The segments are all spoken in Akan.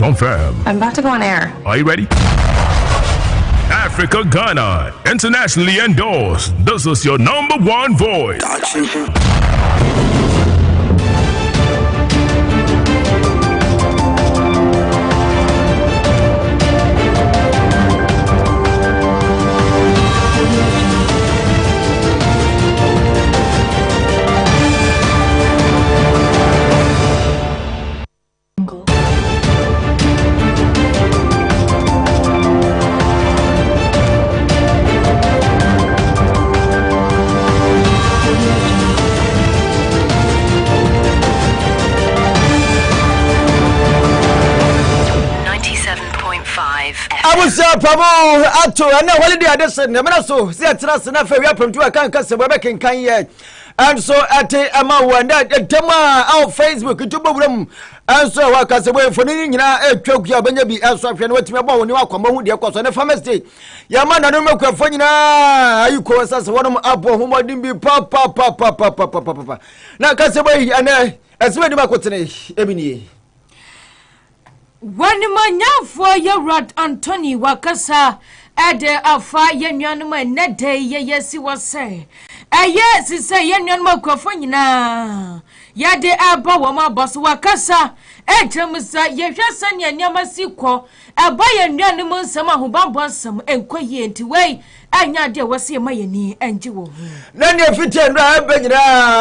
Confirm. I'm about to go on air. Are you ready? Africa, Ghana, internationally endorsed. This is your #1 voice. Pamo ato na holiday adesen na mena so se atena se na fa wi apamtu aka nka se bobe kenkan ye and so ate ama wanda tema on Facebook to bobram and so wa ka se boy foni nyina etwa ku abanya bi so afwe na watimi abo woni akoma hu de kwaso na family ya ma na no makwa fo nyina ayiko sase wonum abo humodin bi pa na ka se boy ana aswe di makotene ebini When Manyafo Yerod Anthony Wakasa Ade Afa Yenyanuma Nede Yesi was say. Yes, he say Yenyan Mokofona. Yade Abba Wama Boss Wakasa. Etemsa Yashan Yamasiko. A boy and Yanimun Sama who bambosum and quiet way. And Yadia was here Mayani and Jewel. None of it and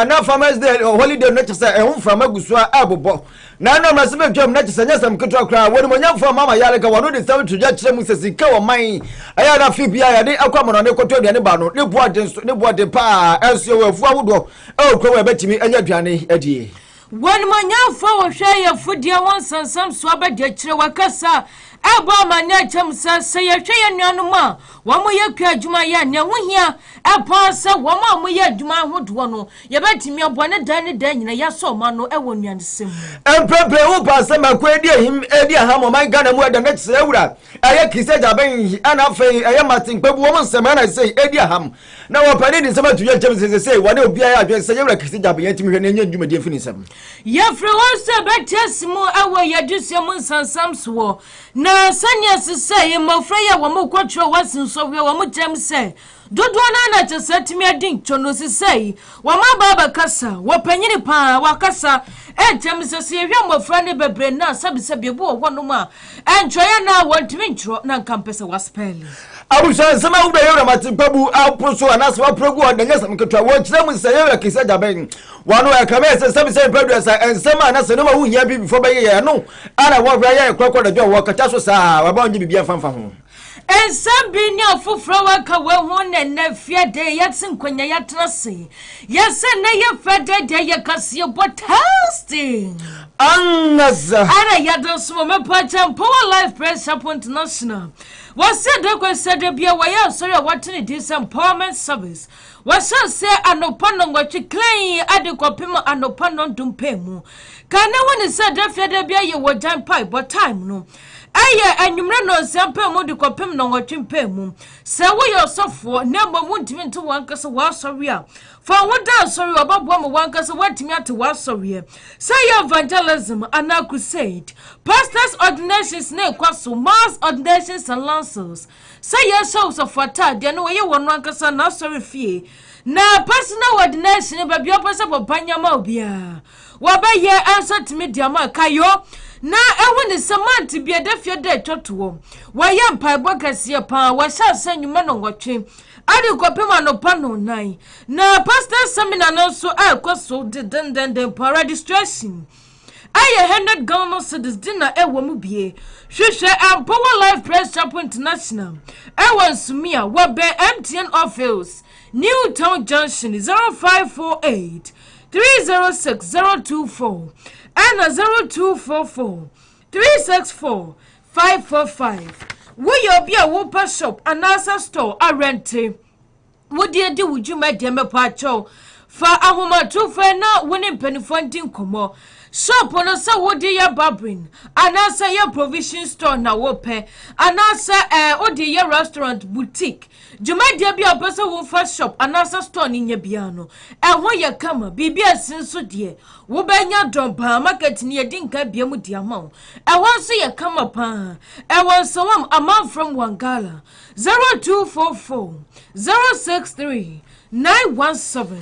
no farmers there or holiday not to say home from Aguswa Abobo. None of my seven job not to say some control crowd. When my young for Mama Yalaka, one of the to judge them with a Sika mine. I had a few I did a common on the Coto and Bano, no board the pa, as you were forward. Oh, come back to me and your journey, Eddie. When my young for share your food, dear ones and some swabber, dear Chewakasa. Aba manyacham sa sayahwe yanuma wa mo yakwa adwuma ya ne ho hia apa sa wa ma mo ya adwuma hodo no ye betimi abone dan ne dan nyina ya so ma no e wo nuansem empepe wo pa sa makwa edi ahim edi aham man Ghana mu ada na kise ewura aye kise jaben ana afei aye matin kpabu wo nsema na sei edi aham na wo pani ni nsema tuya chem sei wa na obi aye adwen sei ewura kise jaben yatimi hwe na nya adwuma di afini nsem ye fre wo se betesimu awo yadusem nsansam so na sanya say mofreya wa mokotro wasinso we wa mutem say dodo na na tsetimi adin chono say wa mababa kasa wa panyini pa wa kasa etem se hwe mofra ne bebre na sabisabi bo wono ma entroya na wantimi ntro na nkampese wa spell abusa sama ube yora matimpabu apuso anaso wa progu odanya samketwa wo kyerem se yora kisa jaben wano ya kame se sabisa pedu sa ensema anase no ma hu hia bi before be ye no ana wo bra ye kwakwa da jo wo kata so sa wa ba onje bibia fanfa ho ensabi ni afufra wa ka we ho ne na fiade yatsin kwanya yatrase yese na ye fede de ye kase botasting annaza ana yadoso me pacha Power Life Press Support International was said the bia waya sorry watching this empowerment service was say anopano ngwachi claim adekopimo anopano dumpemu kana woni said the bia ye wajan pipe but time no aye anwumre no sampa mu dekopim no ngwachi mpemu se wo yosofo na mamu ntimi nto wankase wa sorry a fa woda sorry obabo mo wankase watimi ate wa sorry say evangelism and crusade pastors ordinations na kwaso mass ordinations and lancers say yes shows of fata de no ye wonu wankase na sorry fie na personal ordination ba bia pasa bobanyama obia wa ba ye answer to me diama kayo na ewone samanti bia defia de twoto wa ye mpa bokase pa wa sha sanyuma no ngotwe ade kopema no pano nai na pastor seminar no so akwaso de den for registration aye 100 Ghana cedis dinner ewo mu bie hwehwe Power Life Press Support International ewo sumia wa be MTN office New Town Junction 0548 306 024 and 0244 364 545. We your be a whooper shop and answer store a rente. What do you do with you, my dear Pacho? For a woman too fair now winning penny funding como. shop on a sa wodi ya barbering anasa ya provision store na wope anasa odi ya restaurant boutique jumadia bia opesa wo first shop anasa store ni nya bia no ho ya kama bibia sinso de wo benya dompa market ni edinka bia mu dia ma ho so ya kama pa ho so am from Wangala 0244 063 917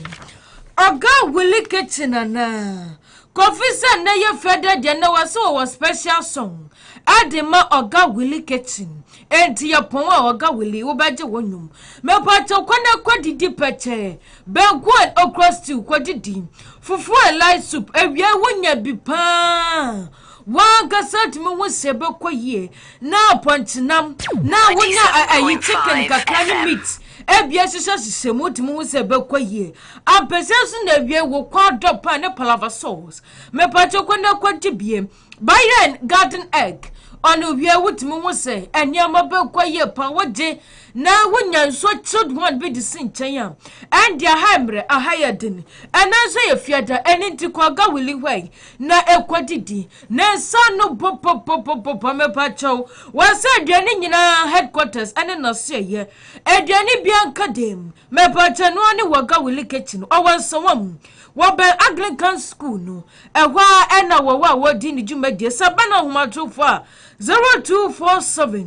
Oga Willie Kitchen na Confessor na ye feder de na was special song Adema Oga Willie Kitchen enti ya pon Oga Willie wo baje wonum me pato kwana kwadidi pete benku okra stew kwadidi fufu light soup ewia wonya bi pa Wanga sat me wo sebe koye na pontinam na wonya ayi chicken kakra meat ebia shisha muti sebe koye ampese so na wie wo kwado pa ne palava sauce me pacho kwenda kwatibie Byron garden egg onu wie wutimi wo se eniama be koye pa woje na wonya so chilled one be the sin chenya and dia hamre ahayadin enanso ye fiada enti kwaga wili hwai na ekwadidi na sanu pop me pacho wase aduane nyina headquarters ene no se ye aduane bianka dem me pacho no ne waga wili kitchen o wanso wam Wabe Anglican school no ehwa ena wodi ni dwumadie sabana homatofo 0247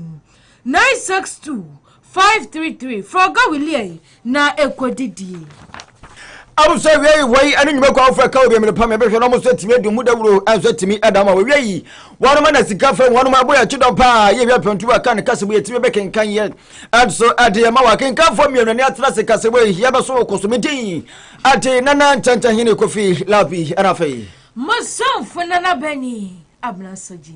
962 533 Froga Willie na ekwadidie Abuso wei anu nyuma kwa ofra ka obi me pa me behwe no mo so timi du mudawuro anso timi edama wei wonu ma na sika fa wonu ma boya chidon pa ye bia pentu aka ne kasebo ye timi be kenkan ye anso ade ma wa kenkan fo mienu ne atra se kasebo ye be so kosomedin ade nana nchancha hine kofi labi anafai masanfo nana bani abna soji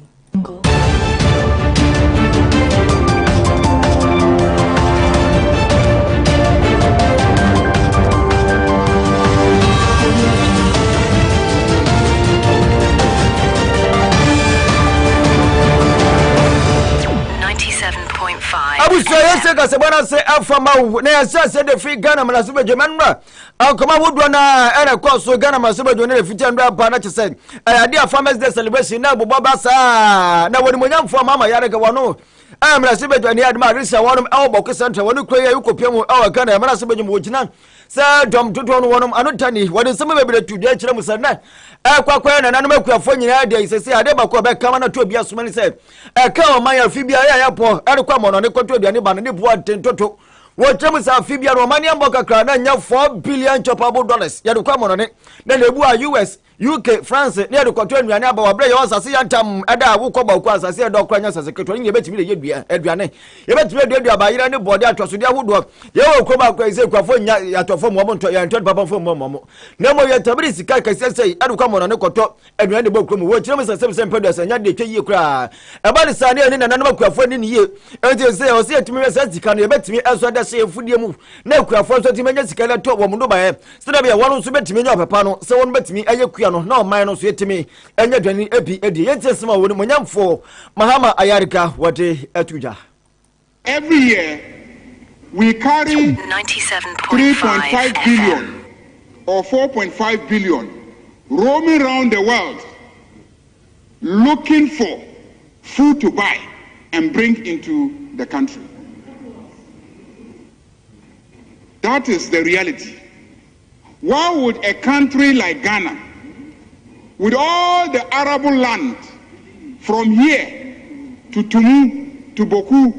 Abuso yese ka se bwana se afama na yasa se de free Ghana manasube jemanwa akoma wodwo na ere koso Ghana manasube jo na fiti ando apa na chese ade Farmers Day celebration na bobo basa na woni monyamfo mama yare ga wono manasube jo ni adma risa wono awbo center wono kroya yukopiamu awa Ghana manasube jo wojina sa dom toto no wono anotani woni sema bebere tudi a kire musanna kwakwa na nanom akuafo nyina de isese ade bakọ be kama na to bia somani se ka o man ya fi bia ya po ere kwa mono ne kwato aduane ba ne bo tentoto wo trem sa fi bia no man ya mboka kra na nya $4 billion chopable dollars ya de kwa mono ne na lebu a US UK France ne de kwato aduane aba wa bre ya osase ya ntam ada wo kọ ba kwa asase do kwa nya sase keto ne betimi le yedua aduane ye betimi de dua ba yira ne bode atwaso de ahodo ye wo kọ ba kwa ise kwafo nya ya tofo mo mo ya ntod papa fo mo mo na mo ye tabiri sika kasese adu kwa mono ne kwato aduane bo kro mo wo kire mo sase se mpedo asa nya de twa yie kra e ba ni sane ne nanom kwafo ni ye enti se o se etimi se sika no ye betimi eso da se efudie mu na kwafo so timi nya sika le to wo mo ndo ba ye se da be wono so betimi nya papa no se wono betimi aye kua no na o man no so etimi enya dwani ebi edi yenti sema woni monyamfo mahama ayarika wate atuja. Every year we carry 3.5 billion or 4.5 billion roaming around the world looking for food to buy and bring into the country. That is the reality. Why would a country like Ghana, with all the arable land from here to Tumu to Boku,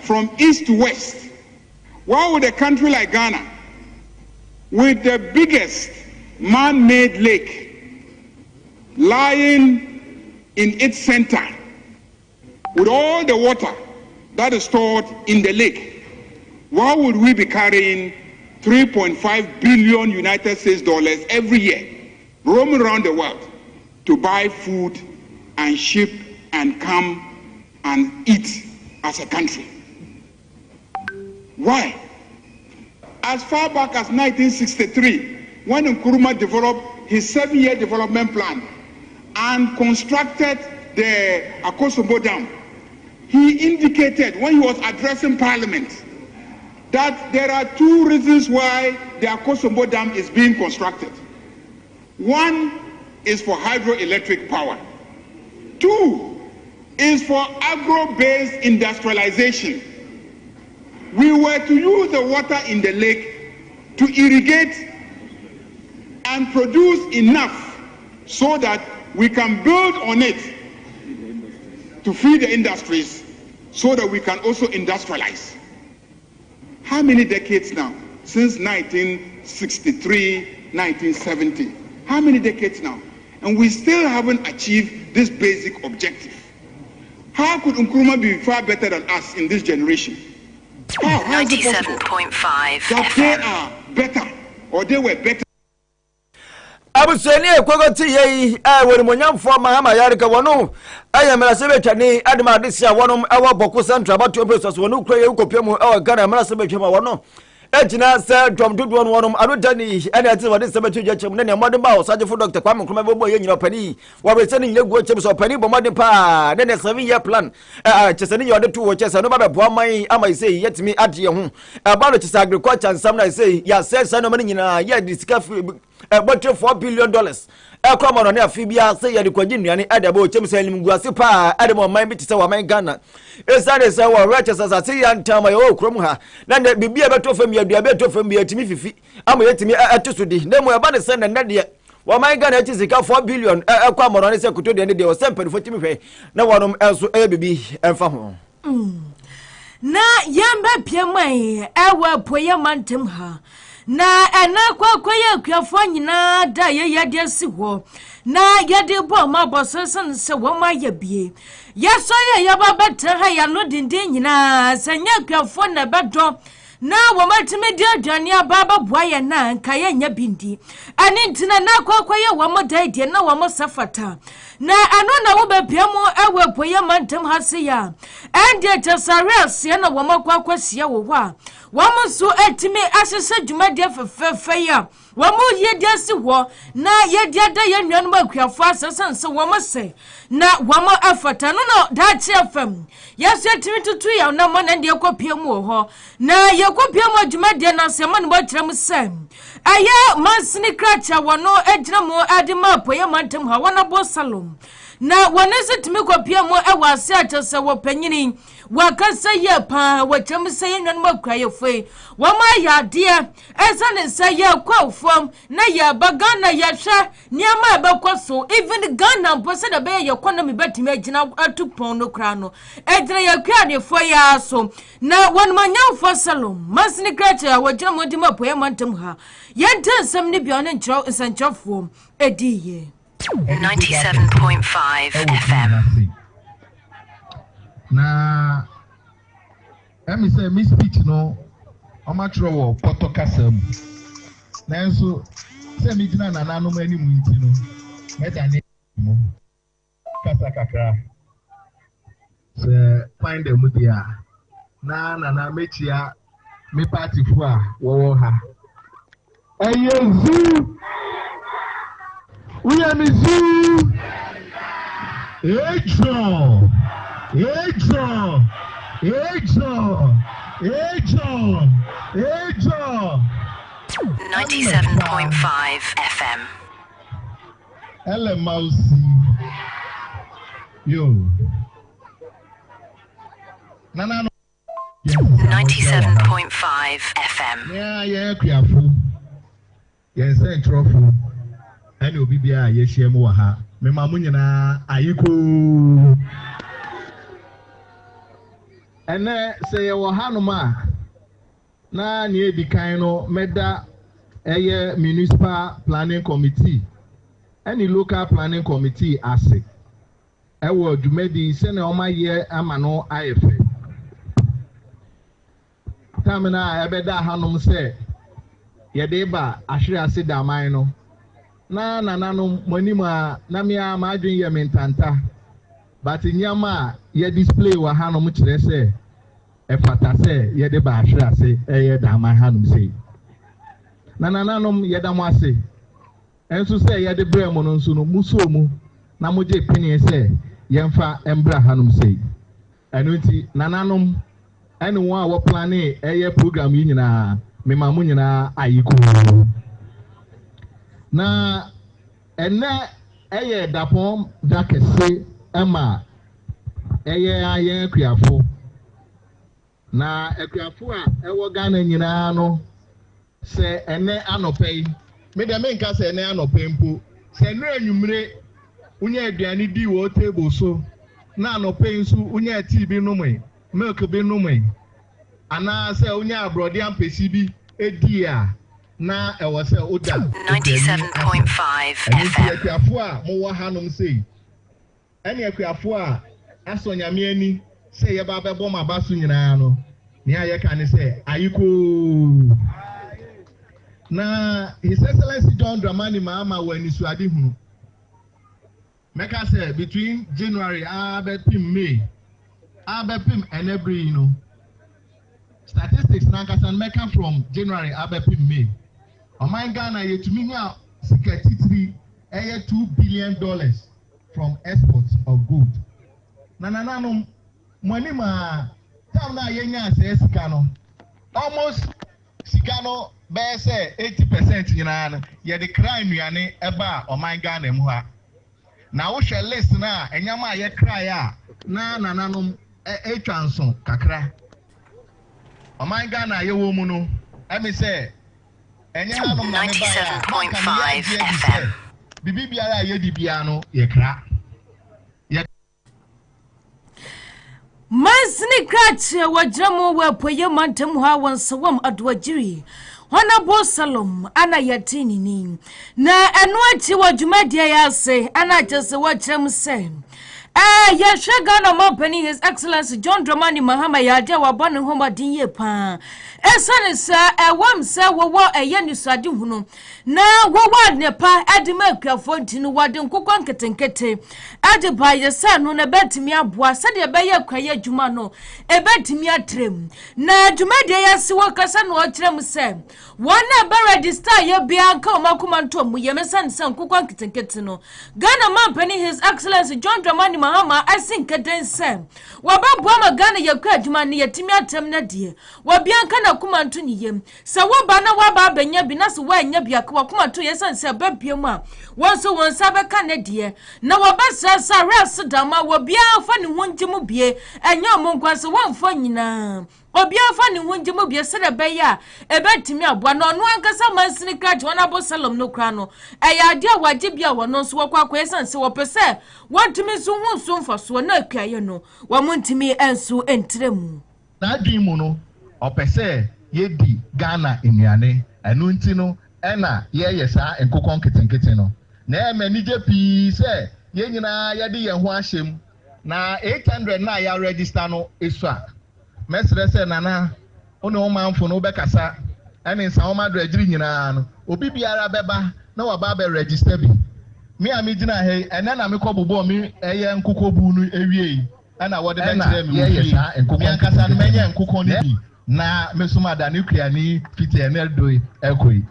from east to west, why would a country like Ghana, with the biggest man-made lake lying in its center, with all the water that is stored in the lake, why would we be carrying 3.5 billion United States dollars every year roaming around the world to buy food and ship and come and eat as a country? Why? As far back as 1963, when Nkrumah developed his 7-year development plan and constructed the Akosombo Dam, he indicated when he was addressing Parliament that there are 2 reasons why the Akosombo Dam is being constructed. One is for hydroelectric power. 2 is for agro-based industrialization. We were to use the water in the lake to irrigate and produce enough so that we can build on it to feed the industries so that we can also industrialize. How many decades now? Since 1963, 1970. How many decades now? And we still haven't achieved this basic objective. How could Nkrumah be far better than us in this generation? How is it possible 97.5 that they are better or they were better? Abuseni ekwegoti ye woni monyamfo mahama yarika wono ayamela sebetani adima disia wono awo boko central about operators wono kure ye kopiem awo Ghana mela sebetwa wono ejina se drum dodo wono adotani ene ati wode sebetwa jachem ne modern ba osaje for Dr. Kwame Nkrumah bobo ye nyina pani wa beseni nyegu chem so pani bo modern pa ne 7-year plan cheseni yode tu wo chesa no ba be boa man ama say yetimi ade ho ba no chesa agriculture nsam na say ya say no man nyina ya discuss about $4 billion. Come on, Fibia say the Quadinian Adabo, Chemsel Guasipa, Adamo, my bit to my Ghana. It's that is our righteous as I say, and tell my old Cromha. Then there be a better from me, a better from me at me. I'm waiting me at Tuesday. Then we're about to send a Nadia. Well, my Ghana is $4 billion. Come on, I said, could do any day or sample for Timmy. No one else will be and from na yamba piamai, our poya mantum na ena kwa ye kwafo nyina da ye yade si ho na yade bo ma bososen se wo ma ye bie ye so ye yaba betre ha ya no dindin nyina sanya kwafo na bedo na wo matime di aduane ababa boaye na nka ye nya bindi ani ntina na kwa ye wo mo daidie na wo mo safata na ano na wo bepiamo ewe poye mantem hase ya ende tesare se na wo makwa sia wo ho a wo mo so etime asese dwumade fefefe ya wo mo ye dia si ho na ye dia da ye nnuan makuafo asese nse wo mo se na wo mo afata no no Daakye FM yes etime tutu ya na mo na de kopiamu ho na ye kopiamu dwumade na se mo ne bo kyerem sem aya mansini kracha wono ejina mo adima poye mantem ha wona bo salom na wanese timi kopia mo ewase atese wo panyini wakasa ye pa watem se ye nwan makwaye foi wo ma ya de esa ne se ye kwafom na ye bagana ye hwe niama bekoso even Ghana pose da be ye economy betimi agina atupon no kra no ejina ye kwa ne foi ya so na won manyamfo salom masni kracha wajina mo dima poye mantem ha ye ntensem ne bione nchro nsanchafo ediye 97.5 FM. Na emi say me speech no omatro wo poto kasam. Nanso say me gina na nanom animu nti no medane mo kasa kakra. Se find them dia na mechia me party fu a wo ha. Eyezu we are Mizu. Ejo. 97.5 FM. Ella Mouse. Yo. Nana. 97.5 FM. Yeah, Kriafu. Yes, Trophy. Ani obi bia ye hye mu wa ha me mamu nyina ayiko ene se ye wo hanum a na ne edikan no meda eye municipal planning committee any local planning committee ase e wo dwumadi se ne o maye ama no ayefe tamina ebeda hanum se ye de ba ahwe ase da man no na nanano monima na mia ma adwen ye mentanta but nyama ye display wa hanom kire se e fata se ye de ba ahwe ase ye da ma hanom se na nananom ye da mo ase enso se ye de brɛ mo no nso no muso mu na mo je pini se ye mfa embra hanom se eno nti nananom ene won a wo plane ye program yi nyina me mamu nyina ayiko na ene dapom Daakye ema aye kuafo na ekuafo a ewo Ghana nyina no se ene anopai me de menka se ene anopai mpo se no anwumre unya aduane di wo table so na anopai nso unya tea bi nomwe milk bi nomwe ana se unya abrodi ampesi bi edi a na ewo se oda 97.5 FM. Ekuafo a mo wo hanom sei ene ekuafo a asonyame ani se ye ba bebo mabaso nyina no ni aye kan se ayiko na His Excellency John Dramani Mahama wani suade hunu meka say between January abepim May abepim enebri you know statistics na kasan meka from January abepim May oman Ghana yetumi hu sikatitiri $2 billion from exports of goods nananano money ma time na yenya say sika no almost sika no be say 80% nyina no ye de cry nuane eba oman Ghana mu ha na wo hwe list na enyama ye cry a na nanano etwanso kakra oman Ghana ye wo mu no emi say enyanom na me ba ya 97.5 FM. bibi biara ye di bia no ye kra Masni Kratche wajamu wepoye mantamu hawan sawam adwajiri. Honorable Salom ana yatini ni. Na enwachi wajumedia yase ana jase wachem se. Yashagana Mopeni, His Excellency John Dramani Mahama Yade wa bonu homa dinye pa. Esane sa wam sa wo yeni swadi hunu. Na wo nepa edime kwafo ntinu wade nkokon ketenkete. Ade ba yesa no na betimi aboa sade beye kwaye adwuma no ebetimi atrem. Na adwuma de yase wo kasa no otrem se. Wona ba register ye bia nka omakoma nto mu yemesa nsan nkokon ketenkete no. Ghana Mopeni, His Excellency John Dramani Mahama asinka dense wababwa magana yakwa adwuma ne yatimi atem na de wabianka na kuma nto ne yem se wo ba na waba abanya bi na se wa anya bi akwa kuma to yesanse babiem a wonso wonsa beka ne de na wabasa sa ras dama wabia fa ne honjemu bie enya omonkwase wonfa nyina obia fa ne honjemu bie se de beya ebetimi aboa no no ankasa mansini kraje Honorable Salom no kra no eya ade waje bia wono so wakwa yesanse wopese wantimi so hunso mfaso na akaye no wamuntimi enso entremu na adwimu no opese yedi Ghana enuane enu nti no ena ye sa enkokon ketenkete no na emanije pi se ye nyina yede ye ho ahyem na 800 na ya register no esua mesre se nana ono o manfo no bekasa ene nsa o madra agiri nyina no obi biara beba na waba be register bi me a me gina he ene na me kobobo me eye nkokobu nu ewie ana wode be kire me ye sa enkokon kasa no menye enkokon ni bi na mesuma da ne kuani fiti eneldo ekoi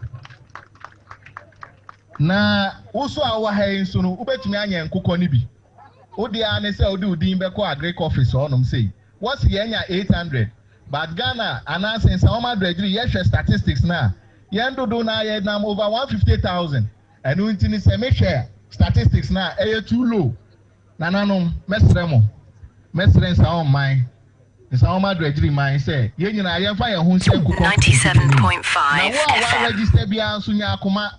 na uso awa he nso no ubetumi anya enkokon ni bi odi ane se odi udin be ko agric office onom sei what's yenya 800 but Ghana announcing some madregiri ye statistics na yendodo na ye nam over 150,000 and untini se me share statistics na too low nananom mesrem sa on mine nsa o madregiri mine say ye nyina ye fa ye ho nse nkukọ 97.5 FM register bia anso nya akoma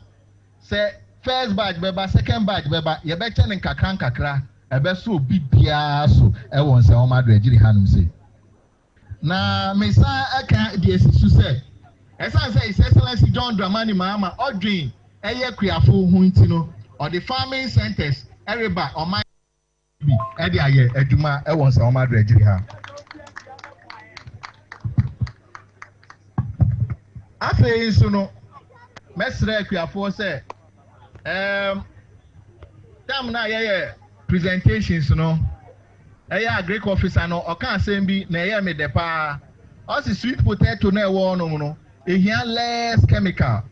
say first batch beba second batch beba ye be chene nkakra ebe so obi bia so e won se o madregiri hanum say na mesa aka die sisu say esan say His Excellency John Dramani Mahama odwin eye kuafo hu ntino or the farming centers everybody on my bi e dey aye aduma e won se o madregiri ha afi so no mesre kuafo say tam na ye presentations no eya agric officer no oka asem na eya me depa o si sweet potato na e wo no no ehia less chemical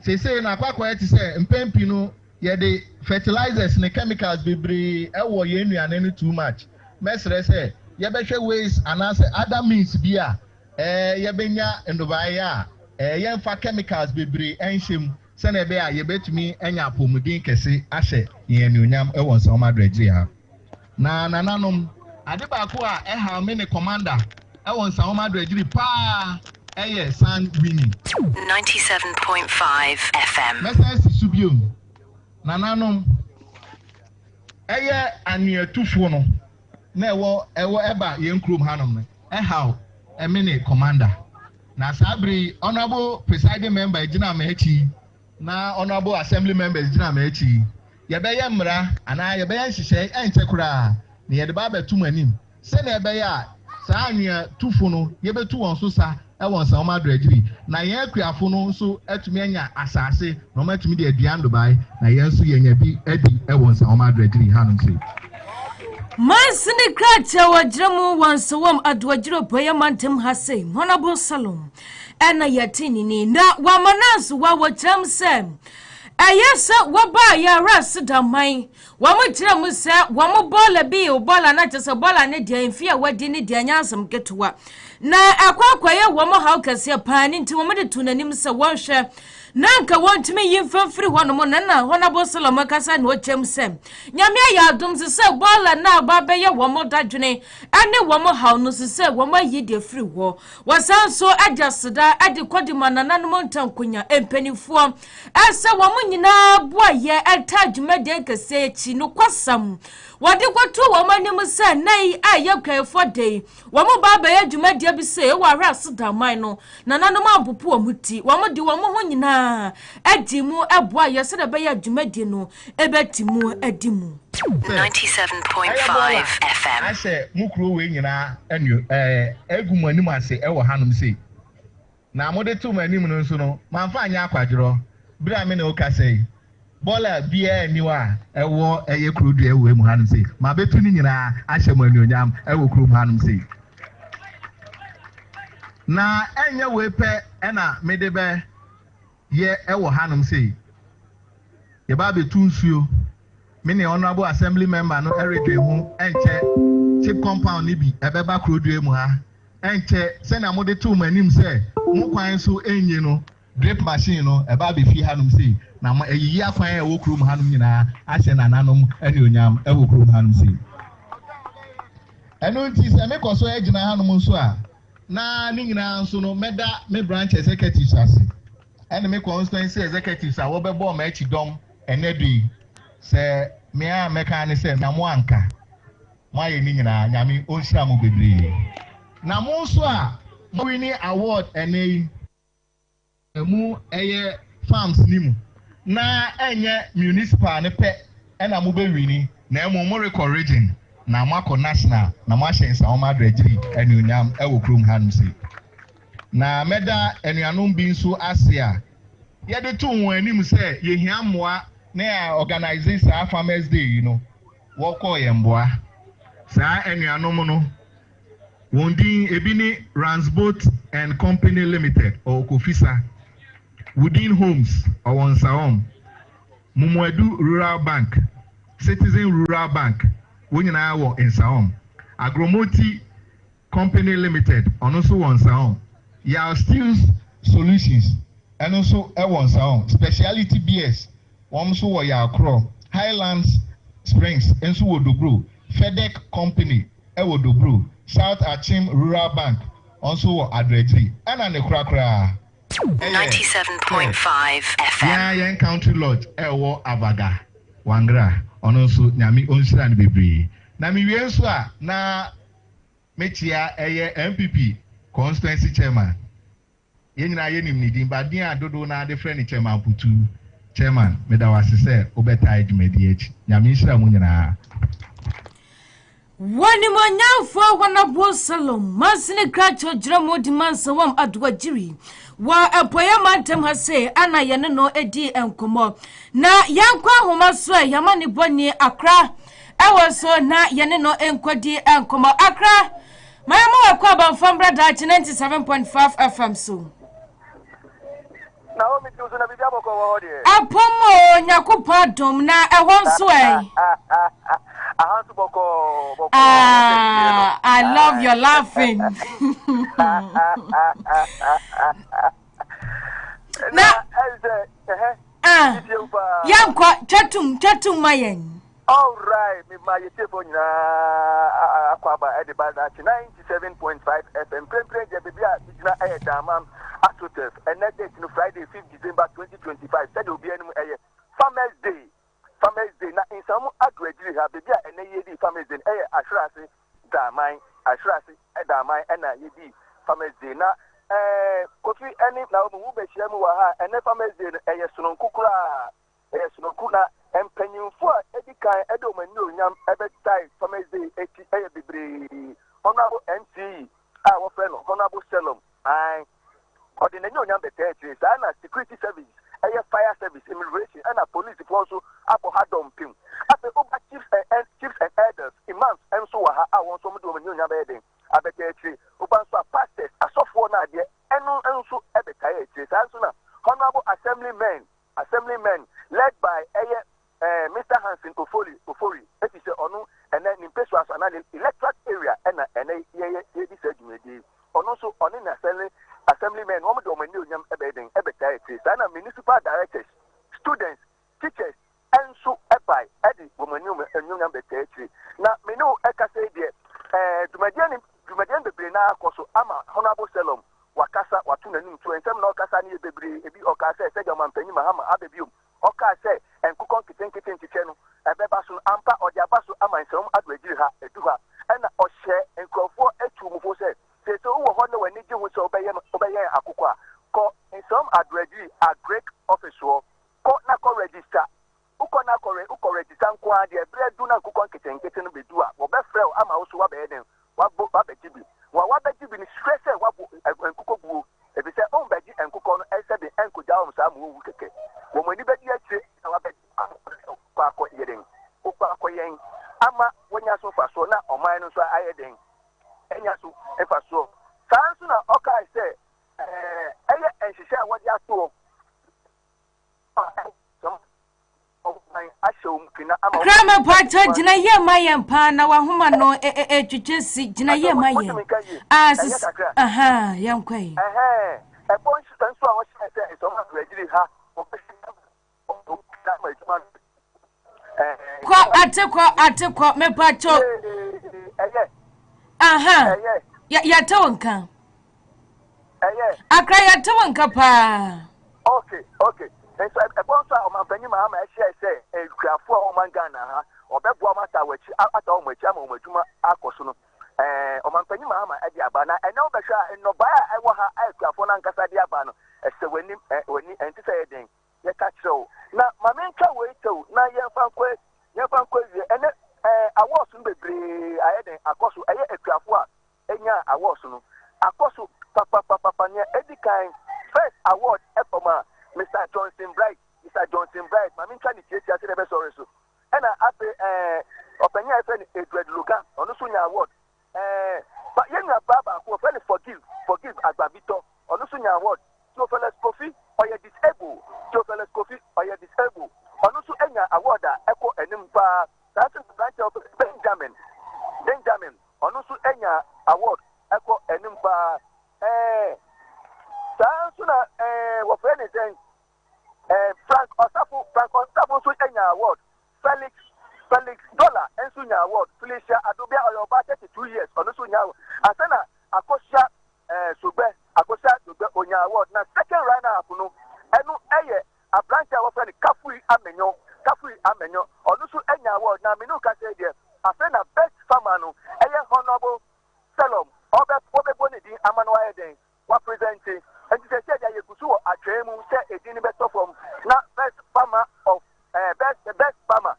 say na kwakwa eti say mpempi no ye de fertilizers ne chemicals bebre e wo ye nuane no too much mesre say ye be hwe ways anase other means bia ye benya ndobaye a ye mfa chemicals bebre enhyem sɛnɛ be a yɛbɛtumi anya apɔmuden kɛse ahyɛ yɛn anuonyam ɛwɔ nsɛm adregye ha na nananom ade baako a ɛha me ne commander ɛwɔ nsɛm adregye paa ɛyɛ sound winning 97.5 FM mɛsɛ subiom nananom ɛyɛ anuatufo no na ɛwɔ ɛba yɛn kurom hanom no ɛha me ne commander na sabri honorable presiding member gyina ma echi na honorable assembly members gyina ma echi yɛbɛyɛ mmara ana yɛbɛyɛ nhyehyɛ ɛnkyɛ koraa na yɛde ba bɛtum anim sɛ na ɛbɛyɛ a saa anya tufo no yɛbɛtu wɔn so sa ɛwɔ nsɛm adregiri na yɛn akuafo no nso atumi anya asase na wɔn atumi de aduan dobae na yɛn nso yɛnya bi adi ɛwɔ nsɛm adregiri hanom sɛ Mansini Kracha wajramu wansawam adwajiro boya mantem hase honorable salom ena yatini ni na wamanasu wa wajram sem ayesa waba ya ras damai wamujramu se wamubola bi obola na tese bola ne dia mfia wadi ne dia nyansam ketuwa na akwakwa ye wamo hawkase pani nti wamde tunanim se wonhwe nanka wontime yimfamfiri hono na honorable salom kasa no chem sem nyame ya adom se bola na baba ye womo dadwene ane womo haw no se womo yide firi wo wasanso agyaseda ade kodi manana no montankonya empanifo asa womo nyina boa ye atadwumade kase echi no kwasam wade kwoto womo anim se nai ayekafo dei womo baba ye dwumade bi se wa ras daman no nananom ampopo omuti womo di womo ho nyina adimu eboa yesere be ya dwumadi no ebetimu adimu 97.5 FM ase mukuro we nyina enu egum anim ase ewo hanom sei na mode to manim no nso no manfa anya akwadworo bra me na o ka sei bola bia aniwa ewo eye kurodu ewo emu hanom sei ma betu ni nyina ahye manuonyam ewo kurom hanom sei na enye we pe ena medebe ye ewo hanom sei ye ba betu nsuo mini honorable assembly member no eredwe hu enche chip compound ni bi ebeba kurodu emu ha enche se na mode to manim se mu kwan so enye no drip machine no eba be fi hanom sei na eyiyi akwan ewo kurom hanom nyina ahye nananom ene onyam ewo kurom hanom sei eno nti se me koso agina hanom nso a na ni nyina nso no meda me branch executives ase ene me constituency executives a wo bebo ma echi dom enedui se me a meka ne se na mo anka mo aye ni nyina nyame onhira mo bebre na mo nso a mo wini award enei emu eye farms nimu na enye municipal ne pe ena mo be wini na emu mo record region na mako national na mo ahyensa o ma adregiri enunyam ewo krom hanum se na meda enuanom bi nso ase a ye de to won anim se ye hia moa na organizing sa farmers day you know wo call ye mboa sa enuanom no wondi ebi ni Ransboat and Company Limited or Kofisa Within Homes or Wansaom Mumwedu Rural Bank Citizen Rural Bank Wunyina wo in Saom Agromoti Company Limited and also Wansaom Yao Steels Solutions and also Wansaom Speciality BS Wamso wa Yao Kro Highlands Springs and so Wodobro FedEx Company Ewodobro South Achim Rural Bank also adregiri and an ekrakra 97.5 FM yeah yen country lodge ewo avaga wangra onoso nyami onshira ne bebre na mi wie nso a na mechia eye MPP constituency chairman yenyina yenim ni din badin adodo na de friend chairman putu chairman medawase se obeta edumedi echi nyami nshira mu nyina Wani manyafo honorable salom masini kracho jramo di mansawam adwajiri wa apoya mantem hase ana yene no edi enkomo na yankwa homa so yamani boni akra ewo so na yene no enkodi enkomo akra mayama wakwa banfambra Daakye 97.5 FM so na o mi tuzo na bibia boko wo hodi apomo nyakopa dom na ehon so I love your laughing. Yankwa chatum mayen. All right, my telephone Aquaba at the Bada 97.5 FM. Play the Damam Astroturf. And that date Friday, 5th December 2025. Said will be a Farmers Day. Farmers Day. Now in some agreement, have the and a Farmers Day. Ashrasi Damai, Ashrasi Damai, and a Yedi Farmers Day. Now, Kofi any now move a Shamuaha and the Farmers Day. A Sunon Kukura, a Sunokuna. And penny for Edica Edoman Yam every time from a Honorable MC, our friend, Honorable Salom, I ordinary number 30, and a security service, a fire service, immigration, and a police also up or Hadom Pim. After over chiefs and elders, imams, and so I want some to a new bedding. I bet you, Ubansa pastors, a soft one idea, and also every time. Honorable assemblymen, led by Mr. Hansen Ofori, it is onu, and then in Peswas and an electoral area, and also on in assemblymen, woman dominion, ebedding, and municipal directors, students, teachers, and so by Eddie, woman, and new number 30. Now, me know, I can say there, Dumadian the Brina, Koso, Ama, Honorable Salom, Wakasa, Watuna, and some no Casani, Bebri, Ebi, Okasa, Segaman, Penny Mahama, Abebium. Oka say and cook kitchen channel, a bebasun ampa or the abasu amansum at Regiha, Eduha, and or share and call for a two move say so who when you will obey Akukwa, call in some at Regi, a great official, call Nako register, Ukonako register, the bread do not cook on kitchen be doa, or Befrel, Ama also a bed, what book Babajibi, what Babajibi is stressed, what and Kuku. If you say, oh, Betty and cook on said the ankle down some who can. When you bet yet, our bed, Upakoying, Ama, when you're so fast, so now, or minus I adding, and yasu, if I saw. Sansuna, okay, I say, and she said, what you have to. Grandma Pata, Jina Mayan Pana, Wahumano, Jesse, Jina Mayan. Aha, young quay. A point and so I say, it's almost ready. I took me pacho. Aha, Yatonka. I cry at Tonka pa. Okay. And so a bonsa of my penny mamma, say, a craft for Omangana, or Bebwamata, which at home with Jamo, with Juma Akosuno, or my penny mamma at the Abana, and no Basha, and no Baya, I want her aircraft for Nancasadiabano, as the when you anticipating, you catch so. Now, my main car wait to now, and I was in the I had a cosu, a craft, and ya, I was no. A cosu, Papa, Eddie kind, first award, Epoma. Mr. Johnson Bright, my main trying to get the best or so. And I pay open your friend Edward Lugan on the Sunya Award. But young Baba who are forgive as Babito on the Sunya Award. So fellas coffee or you're disabled. So fellas coffee or you're disabled. On the Sunya Award, Echo and Impa, that's the branch of Benjamin. On the Sunya Award, Echo and Impa. What anything? Frank Osafu Sunya Award, Felix Dollar, and Sunya Award, Felicia Adobia or about 32 years on the Sunya. Asana Akosha Sube Onya Award. Now, second runner up, and no a branch of a Kafui Amenyo, or Nusu Enya Award. Now, Minuka said, Asana best farmer, Honorable Salom, Obebonidi Amanoa Day. What presenting, and they said that you could do a dream, say a dinner better from not best farmer of best farmer.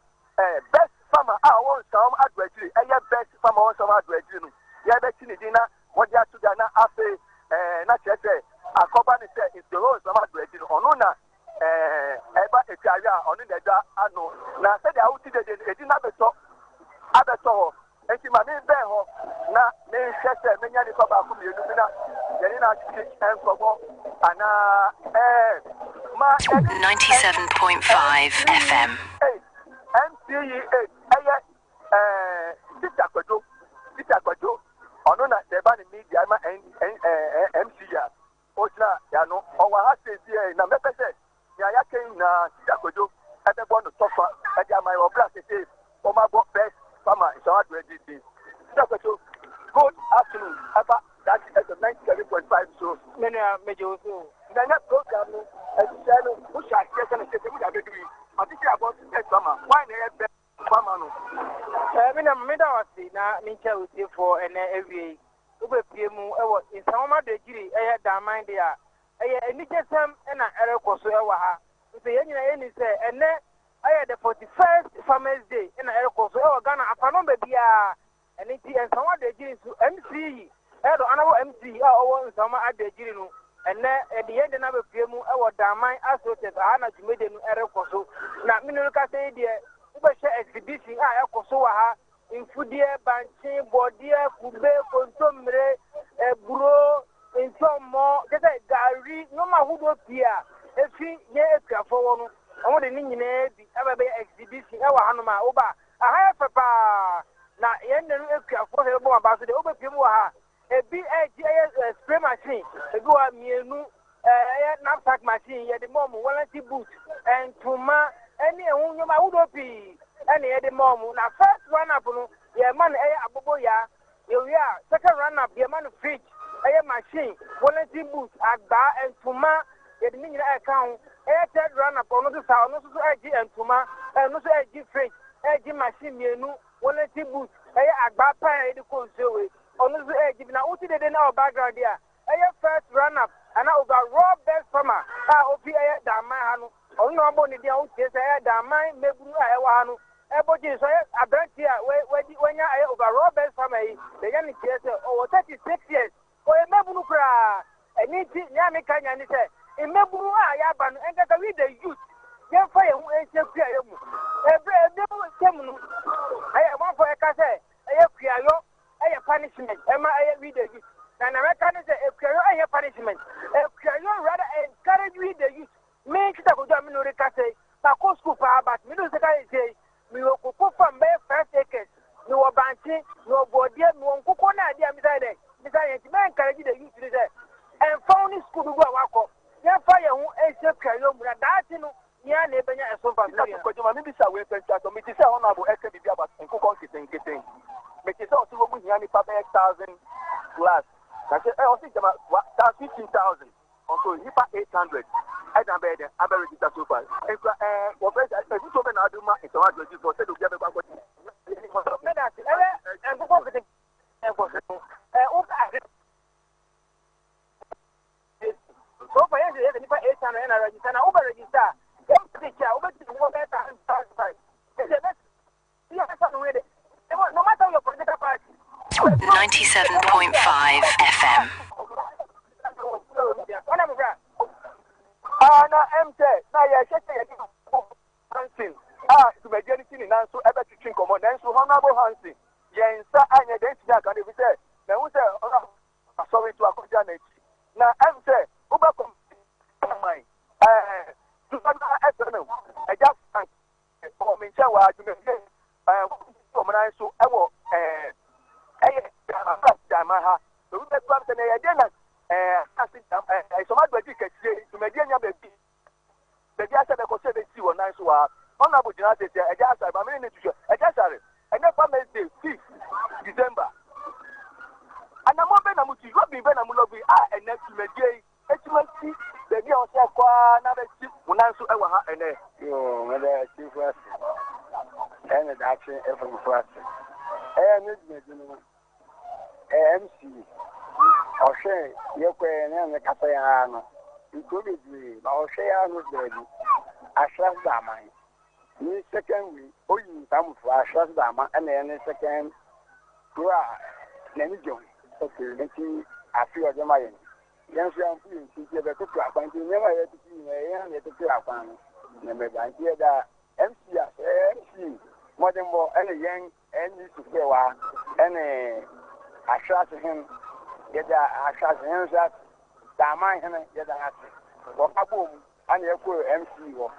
Best farmer, I want some advertising, and your best farmer wants some advertising. Yeah, that's in the dinner, what you have to do now after not yet. A company said it's the whole some advertising on Nona, ever a career on the I know. Now, said I would see that they didn't have a talk, other talk. And she my name there, now, name Chester, many of the Papa from you, and for and 97.5 FM. MCE8, Tita Quajo, or no, the band media, and MCA, Osna, Yano, or what has to say, number 10, ya came na Jacojo at the one to suffer at my oblack say for my best farmer is hard ready this. Jacojo, good afternoon. That is a 97.5 so many major so then that program as channel which I get and say we are doing. I think about that farmer. Why they have farmer no? Me da was na me tell you for an every ube piemu in some of the giri da mind there. Any jesam and an koso ha. Say any say and the 41st Farmers Day in an koso Ghana apanom baby and it and some of the giri to MC honorable MC or some at the giri and at the end of piemu da mind associates Hana Jumede no koso. Na minuka say dear exhibition koso ha in Fudie, Banchi, Bodia, Kube, Contomre, Buro, in some more, get a Gary, no matter who do Pia, if he yes, for one, I want the Nina, the ever exhibition, our Hanuma, Oba, a higher papa. Now, end the for the about the Oba Pimua, a BAGS spray machine, a go at me, knapsack machine, yet the mom, warranty boot, and Tuma, any who would be. And the mom, now first run up, your man, abobo ya, you are second run up, your man fridge, machine, quality boots, agba, and tuma, the mini account, third run up, on the sound, no so edgy and tuma, and no so edgy fridge, edgy machine, you know, quality boots, agba, pay the console, on the edgy, now what did they know background there? First run up, and I got raw best summer, Damahano, or no one the old Damai, maybe I want. Everybody so I brand here when you are over Robert family, the young theater over 36 years. For a Mabunukra, and it's Yamikan and say, in Mabua, Yaban, and get a read the youth. Therefore, who is your prayer. Every devil, I want for a cassette, a piano, a punishment, Emma, I read the youth. And American is a piano, a punishment. A piano rather encourage read the youth. Make it a good domino cassette, Paco Scupa, but middle say. We will go from bare first acres. No banking, no body, no coconut, idea beside it. Besides, man carry the youth there. And found this school to go walk up. Your fire who is your career, that you know, yeah, neighbor, and so far. Maybe so we can start to make it honorable SKB about and cook on kitchen. Make it also with Yanni Papa 1,000 glass. That's it. I also think about 15,000. Also, you pay 800. I don't bet it. I'm very good so far. And what I do so many other it's hard to do for the other about what and before the so for you, if I 800 and I register, I over register. No matter your political party. 97.5 FM. Now you're Hansen. To make anything in answer ever to drink common, then so honorable Hansen. Yes, I need to can be said. Now, who's sorry to accompany. Now, I'm saying, Uber mine. To SNL, I just for me, so I do so I will Damaha. The Uber company again. I saw my baby to make any baby. The gas at the Cossette or nice war. Honorable United, a gas, I'm a minute to a gas. I never made the 5th December. And I'm open, I'm with you, Robin Benamulobi, and next to Medjay, HMC, the dear another ship, when I saw our and you, whether chief was and the action from first. MC, or say, you're paying the Capayano. You could be, or say, I was ready. I trust that mine. In second week, you come for a trust dama, and then a second, let me join. Okay, let's see, I feel the mine. Yes, I'm feeling to get a cook up, and you never had to see me, and let the clear upon me. Never mind, here that MC, more than more, and a young, and this is where, and I trust him, get that I trust him that Dama, and get a hat. Walk a boom, and you put MC or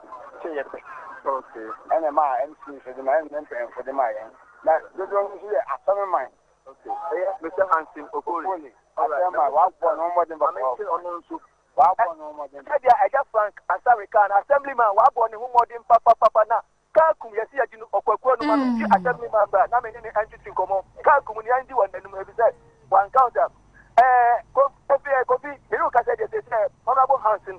say it. Okay, and my MC for the man and for the Mayan. Now, you don't hear a summer mine. Okay, Mr. Hansen, Okoli. I am my wife for no more than I just Frank Asarican, Assemblyman, Wabon, who more than Papa now. Kalkum, yes, you know, Assemblyman, not many entries in common. Kalkum, Yandy, one, and said, one counter. Coffee, you look at it, Honorable Hanson,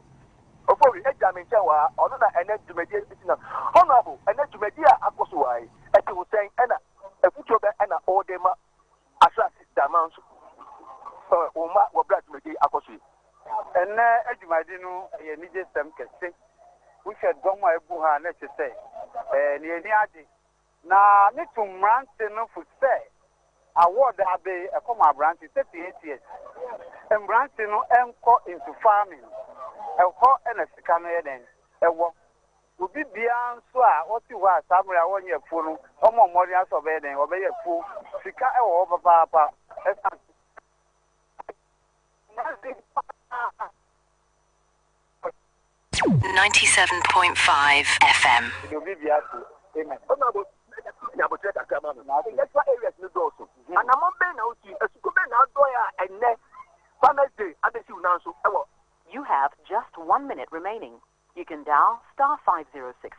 of course, examine Chawa, or not an end to media, Honorable, and then to media, Akoswai, as you were saying, and a future and a Odema, Assassin, Damans, Oma, or Black Media, Akosi. And as you might know, a needed some can we should go my buha, let's say, near the Adi. Now, need to run for say. Award that be a former branch 38 years. And branch into farming. A hot and a scanner a walk. Would be beyond so what you are, somewhere 1 year full, or more modern of bedding, or be a fool, Sika over Papa. 97.5 FM. Amen. And I'm You have just 1 minute remaining. You can dial *506#.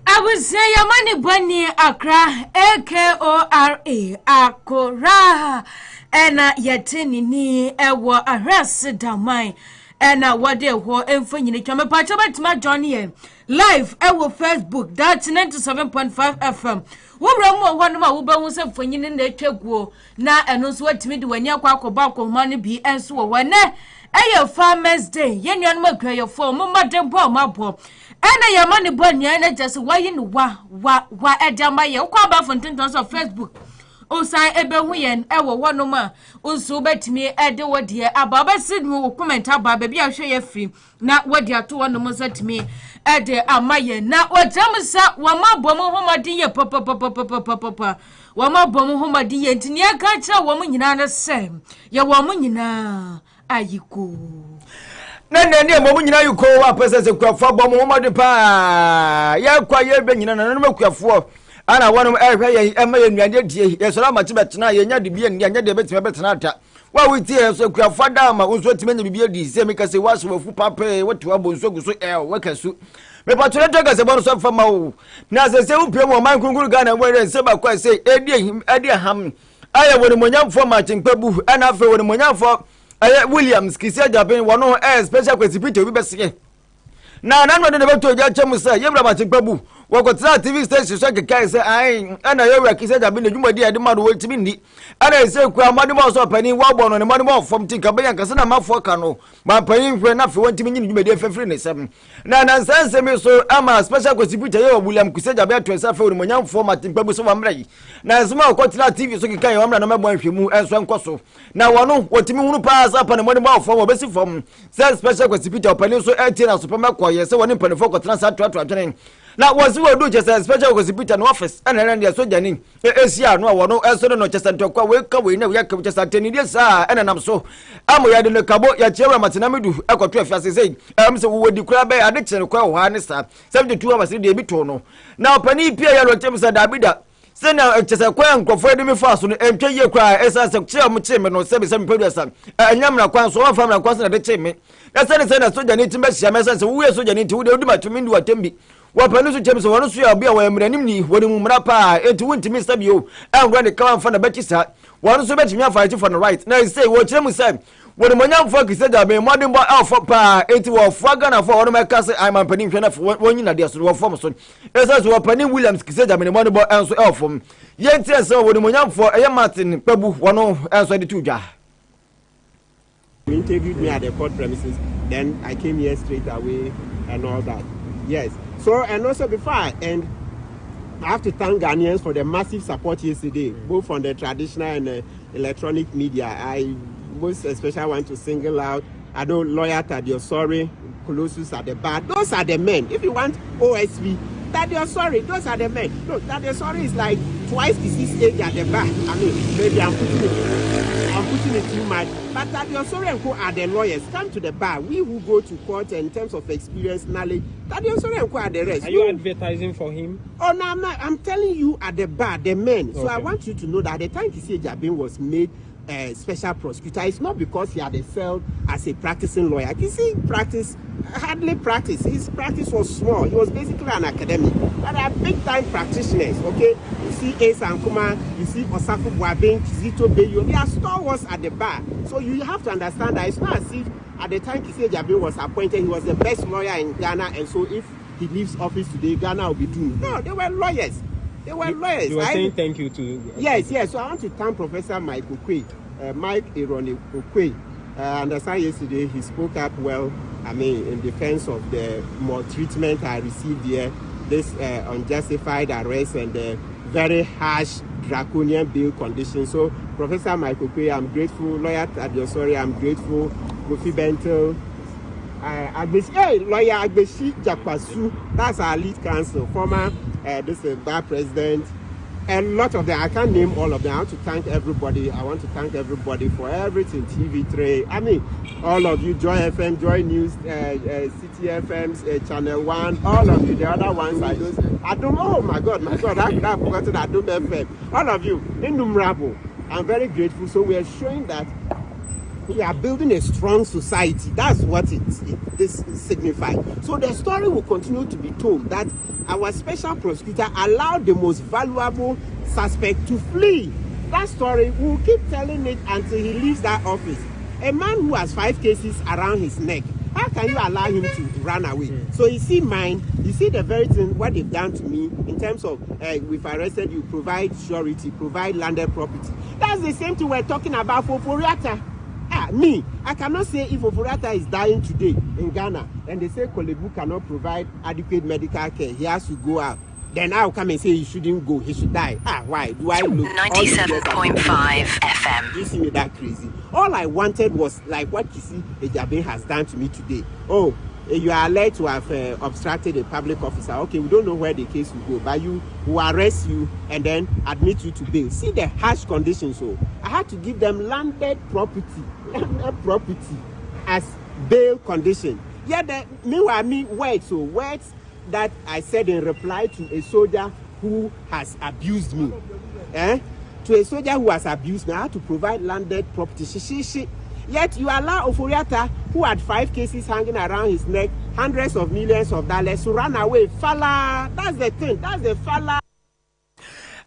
I would say your money bunny Accra, AKORA, Akora, and yetini ni ewa arrest down mine. And what they were infinite. I'm a part of my Johnny live. Our Facebook, that's 97.5 FM. What Ramo one of my Uber was a funny in the check war. Now, and also what me do when you quack about money be and so when a farmer's day, yen McGray for Mama Dempo, my poor. And I am money bunny and just why in wa at Jamaya, quaba from 10,000 of Facebook. Osai Ebewian, ever one no more. Also, bet me at the word here. Ababa said, me will comment about baby. I'll show you free. Not what you are 2 1 more at me at the Amaya. Now, what Jamasa, Wama Bomo Homa dear, papa. Wama Bomo Homa dear, Tinia Gacha, woman in other same. Your woman in a ayiko. Nene momu nyina yuko wa pese se kwafo bomo homo de pa ya kwa ye be nyina na no kwafo ana wonu ehwe ye ema ye nuade die ye so ma tibetena ye nya de bie nya de betime betena ata wa witi ye so kwafo da ma unso timenya bibie di se me kase waso wafu pape wotu abonso guso wakasu me patule to kase bono so fama o na se upie mo man kunkuru ga na were se ba kwa se edi ham aye woni monyamfo ma chinkpabu ana afa woni monyamfo Williams kisia Japan wono special quantity obi besike na no de beto ja chemusa yebra ma chinkpabu wokotra TV station so kekai se ai ana yewra kisia Japan dwumadi ade mado wotimi ndi ana se ku amade mo so pani wa bono ne made mo fom tinka be yanka se na mafo ka no ma pani hwe na fe wotimi nyini dwumadi afefre ne sem na sanse me so ama special quantity ye William kisia Japan to se fe woni monyamfo ma chinkpabu so wamra yi na zuma wokotra TV so kekai wamra no mebo ahwemu enso enkoso na wono wotimi hunu pass apa ne made mo fom obesi fom se special quantity opani so etie na supermarket koye se woni panifo kotra sa to atwene na was we do just a special hospital no office and then the soldier nin esia no wono enso no just antokwa we ka we na we ka just ateni dia sa ena nam so amo ya de le kabo ya chewa matena medu ekoto afiase sei se wo di kura be ade kire kwa ho ane sa 72 hours de bi to no na opani pia ya lo temsa dabida se na chese kwa nkofo de me faso no entwe ye kwa esa se kire mo cheme no se be se mpedu asa anyamra kwa so wa famra kwa se na de cheme na se na soldier nin timbe sia me se wo ye soldier nin ti wo de odi matumi ndu atembi wapanu su chemso wonu su ya bia wa emranim ni woni mu mra pa enti wontimi sabio angwa ne kawan fa na bechisa wonu su betimi afa for the right na say wo chemu say woni monyamfo kiseja be modern boy alpha pa enti wo fuaga na fo wonu meka say I'm panim hwe na wonyi na dia so wo form so esa so wapani Williams kiseja be modern boy enso elfom yenti esa woni monyamfo eye Martin Pabu wonu enso de tudwa. You interviewed me at the court premises, then I came here straight away and all that. Yes. So, and also before I end, I have to thank Ghanaians for the massive support yesterday, both on the traditional and electronic media. I most especially want to single out, I know lawyer Tadio Sorry, Colossus at the bar. Those are the men. If you want OSP, Tadio Sorry, those are the men. No, Tadio Sorry is like twice the 6 age at the bar. I mean, maybe I'm putting it too much. But Tadio Sorry and Co are the lawyers. Come to the bar. We who go to court in terms of experience, knowledge, the rest. Are you advertising for him? Oh no, I'm telling you at the bar, the men. So I want you to know that the time Kisi Ejabin was made special prosecutor, it's not because he had excelled as a practicing lawyer. Kisi hardly practiced. His practice was small. He was basically an academic. But they are big time practitioners, okay? You see Ace Ankuma, you see Osako Boabeng, Kizito Beyo, they are stalwarts at the bar. So you have to understand that it's not as if at the time Kisi Ejabin was appointed, he was the best lawyer in Ghana, and so if he leaves office today, Ghana will be doomed. No, they were lawyers. You were saying thank you to... Yes. So I want to thank Professor Mike Okwe, Mike Ironi Okwe. I understand yesterday he spoke up well, in defense of the maltreatment I received here, this unjustified arrest and the very harsh draconian bail conditions. So, Professor Mike Okwe, I'm grateful. Lawyer Adiosori, I'm grateful. Kofi Bentel, Lawyer Agbeshi Jakwasu, that's our lead counsel, former bar president. A lot of them, I can't name all of them. I want to thank everybody. I want to thank everybody for everything. TV3, all of you, Joy FM, Joy News, City FM, Channel 1, all of you. The other ones are those. Oh my God, I could have forgotten Adom FM. All of you, innumerable. I'm very grateful. So we are showing that we are building a strong society. That's what this signifies. So the story will continue to be told that our special prosecutor allowed the most valuable suspect to flee. That story, we'll keep telling it until he leaves that office. A man who has 5 cases around his neck, how can you allow him to run away? So you see you see the very thing, what they've done to me in terms of, we've arrested you, provide surety, provide landed property. That's the same thing we're talking about for Foriata. I cannot say if Oforiata is dying today in Ghana and they say Kolebu cannot provide adequate medical care, he has to go out. Then I'll come and say he shouldn't go, he should die. Why? Do I look 97.5 FM? You see me that crazy? All I wanted was like what Kisi Ejabin has done to me today. Oh, you are alleged to have obstructed a public officer. Okay, we don't know where the case will go, but you will arrest you and then admit you to bail. See the harsh conditions. So I had to give them landed property as bail condition. Words that I said in reply to a soldier who has abused me. To a soldier who has abused me, I had to provide landed property. Yet you allow Oforiata, who had 5 cases hanging around his neck, hundreds of millions of dollars, to run away. Fala, that's the thing. That's the fala.